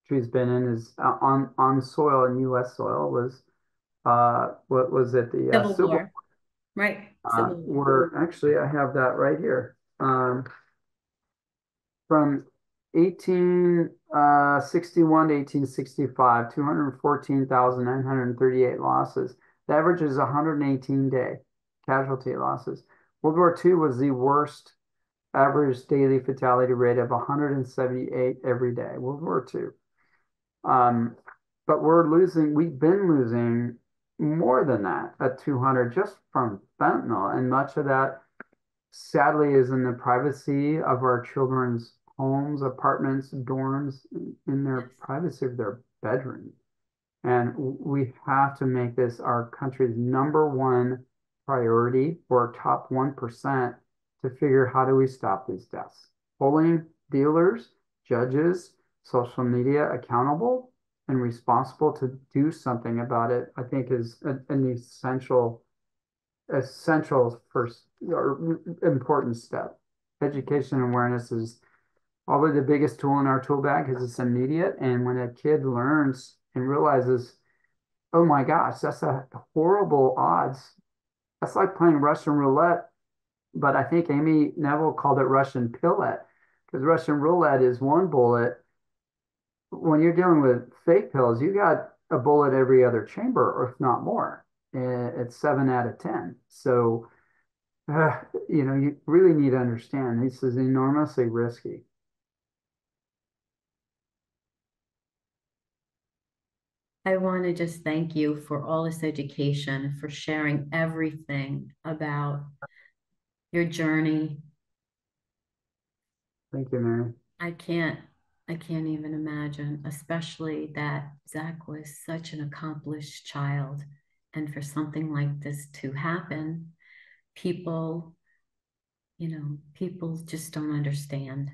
country's been in is on soil, and U.S. soil was what was it? The Civil Civil War. Right. Civil War. War. Actually, I have that right here. From 1861 to 1865, 214,938 losses. The average is 118-day casualty losses. World War II was the worst average daily fatality rate of 178 every day. World War II. But we've been losing more than that at 200 just from fentanyl. And much of that, sadly, is in the privacy of our children's homes, apartments, dorms, in their privacy of their bedroom. And we have to make this our country's #1 priority, or top 1%, to figure how do we stop these deaths. Holding dealers, judges, social media accountable and responsible to do something about it, I think is an essential first or important step. Education and awareness is probably the biggest tool in our tool bag because it's immediate. And when a kid learns and realizes, oh my gosh, that's a horrible odds. That's like playing Russian roulette. But I think Amy Neville called it Russian pillet because Russian roulette is one bullet. When you're dealing with fake pills, you got a bullet every other chamber, or if not more. It's 7 out of 10. So, you really need to understand this is enormously risky. I want to just thank you for all this education, for sharing everything about your journey. Thank you, Mary. I can't even imagine, especially that Zach was such an accomplished child. And for something like this to happen, people just don't understand.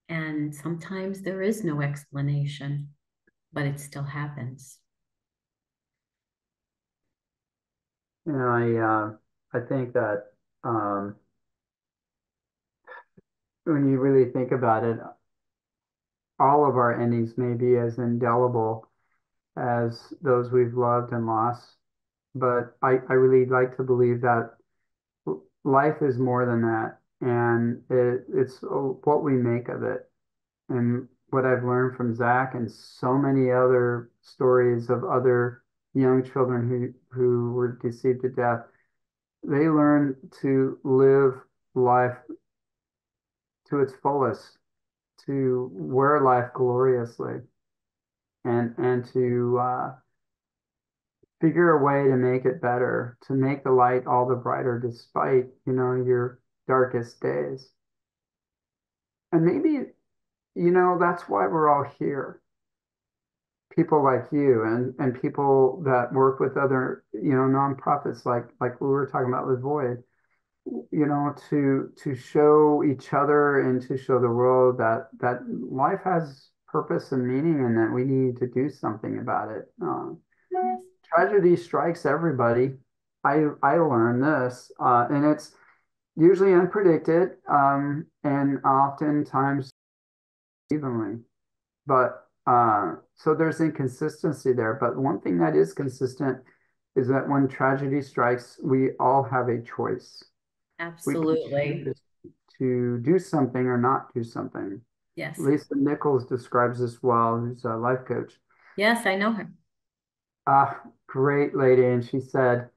And sometimes there is no explanation, but it still happens. I think that when you really think about it, all of our endings may be as indelible as those we've loved and lost. But I really like to believe that life is more than that. And it's what we make of it. And what I've learned from Zach and so many other stories of other young children who were deceived to death, they learn to live life to its fullest, to wear life gloriously, and to figure a way to make it better, to make the light all the brighter despite, your darkest days. And maybe, that's why we're all here. People like you and people that work with other, nonprofits like we were talking about with VOID, to show each other and to show the world that life has purpose and meaning and that we need to do something about it. Tragedy strikes everybody. I learned this, and it's usually unpredicted, and oftentimes evenly. But so there's inconsistency there. But one thing that is consistent is that when tragedy strikes, we all have a choice. Absolutely. To do something or not do something. Yes. Lisa Nichols describes this well, who's a life coach. Yes, I know her. Great lady. And she said,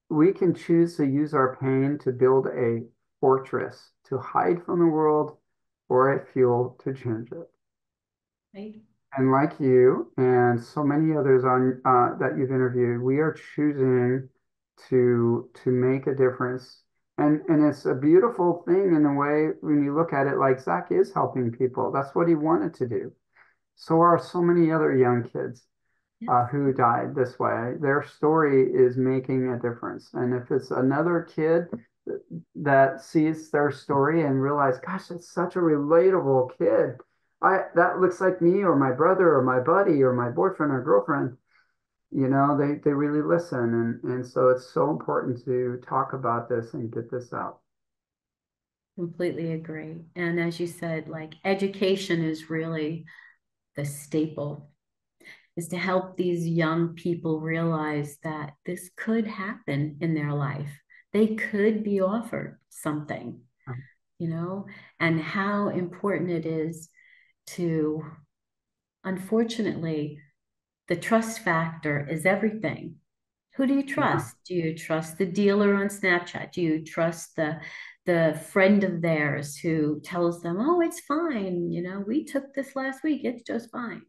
we can choose to use our pain to build a fortress, to hide from the world, or a fuel to change it. Right. And like you and so many others on that you've interviewed, we are choosing to make a difference. And it's a beautiful thing in the way when you look at it, like Zach is helping people. That's what he wanted to do. So are so many other young kids who died this way. Their story is making a difference. And if it's another kid that sees their story and realize, gosh, it's such a relatable kid. That looks like me or my brother or my buddy or my boyfriend or girlfriend. They really listen. And so it's so important to talk about this and get this out. Completely agree. And as you said, like education is really the staple, is to help these young people realize that this could happen in their life. They could be offered something, and how important it is to, unfortunately, the trust factor is everything. Who do you trust? Yeah. Do you trust the dealer on Snapchat? Do you trust the friend of theirs who tells them, oh, it's fine. We took this last week. It's just fine.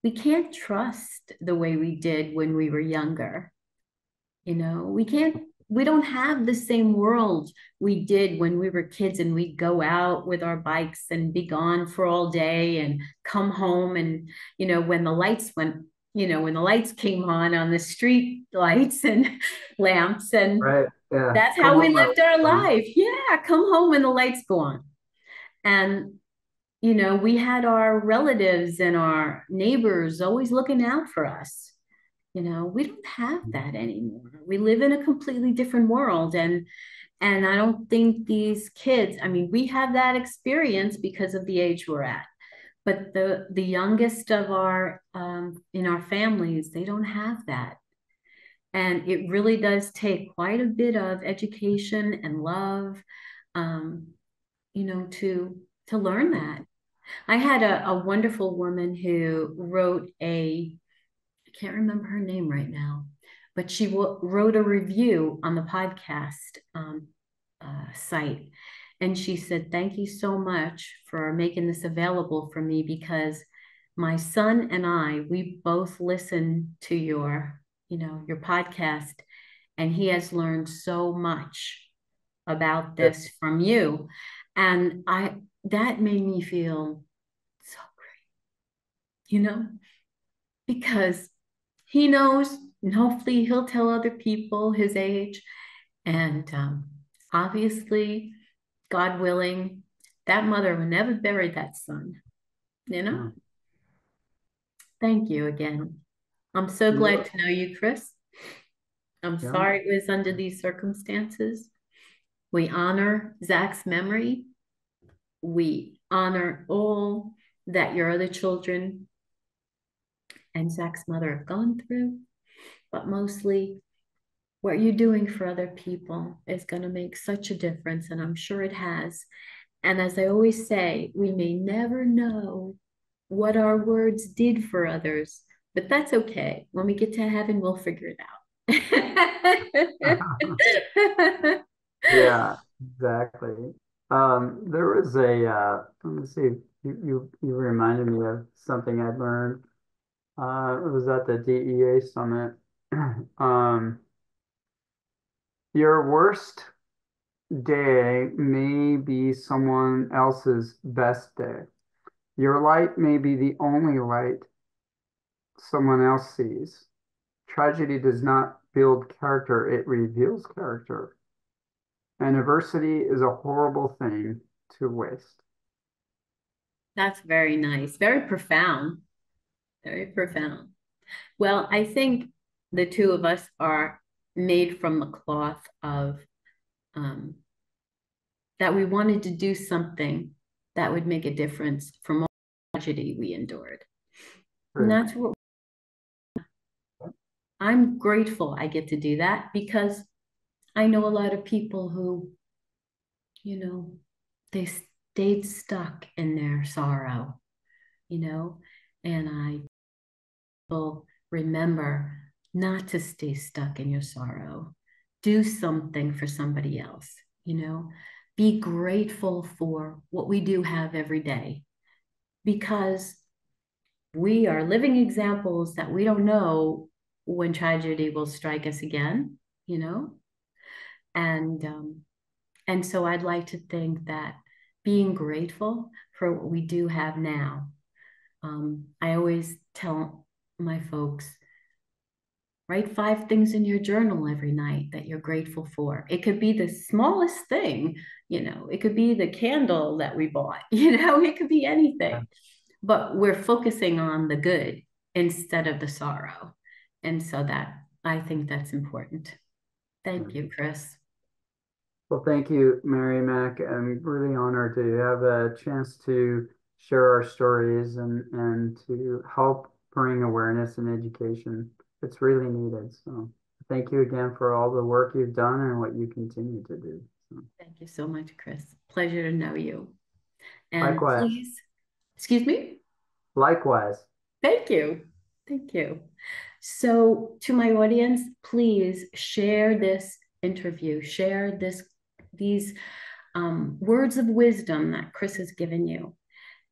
We can't trust the way we did when we were younger. We don't have the same world we did when we were kids and we'd go out with our bikes and be gone for all day and come home. And, when the lights came on the street lights and lamps, and right. Yeah. That's how we lived our life. Yeah. Come home when the lights go on. And you know, we had our relatives and our neighbors always looking out for us. You know, we don't have that anymore. We live in a completely different world. And I don't think these kids, I mean, we have that experience because of the age we're at. But the youngest of our in our families, they don't have that. And it really does take quite a bit of education and love, um, you know, to learn that. I had a wonderful woman who wrote I can't remember her name right now, but she wrote a review on the podcast site. And she said, "Thank you so much for making this available for me because my son and I, we both listen to your podcast, and he has learned so much about this from you." And that made me feel so great, because he knows, and hopefully he'll tell other people his age. And obviously, God willing, that mother will never bury that son, Yeah. Thank you again. I'm so glad to know you, Chris. I'm Yeah. sorry it was under these circumstances. We honor Zach's memory. We honor all that your other children and Zach's mother have gone through, but mostly what you're doing for other people is going to make such a difference, and I'm sure it has. And as I always say, we may never know what our words did for others, but that's okay. When we get to heaven, we'll figure it out. Yeah, exactly. There was let me see, you reminded me of something I'd learned. It was at the DEA summit. Um, your worst day may be someone else's best day. Your light may be the only light someone else sees. Tragedy does not build character, it reveals character. And adversity is a horrible thing to waste. That's very nice, very profound, very profound. Well, I think the two of us are made from the cloth of that we wanted to do something that would make a difference from all the tragedy we endured. And that's what I'm grateful I get to do that, because I know a lot of people who, they stayed stuck in their sorrow, and I will remember not to stay stuck in your sorrow. Do something for somebody else, be grateful for what we do have every day, because we are living examples that we don't know when tragedy will strike us again, and and so I'd like to think that being grateful for what we do have now. I always tell my folks, write 5 things in your journal every night that you're grateful for. It could be the smallest thing, it could be the candle that we bought, it could be anything. But we're focusing on the good instead of the sorrow. And so I think that's important. Thank you, Chris. Well, thank you, Mary Mac. I'm really honored to have a chance to share our stories and to help bring awareness and education. It's really needed. So thank you again for all the work you've done and what you continue to do. So. Thank you so much, Chris. Pleasure to know you. And likewise. Please, excuse me? Likewise. Thank you. Thank you. So to my audience, please share this interview, share these words of wisdom that Chris has given you.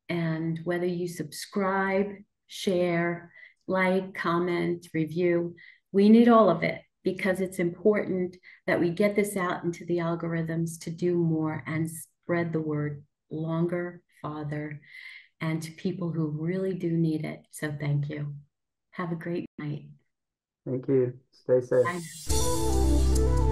And whether you subscribe, share, like, comment, review, we need all of it, because it's important that we get this out into the algorithms to do more and spread the word longer, farther, and to people who really do need it. So thank you. Have a great night. Thank you. Stay safe. Bye.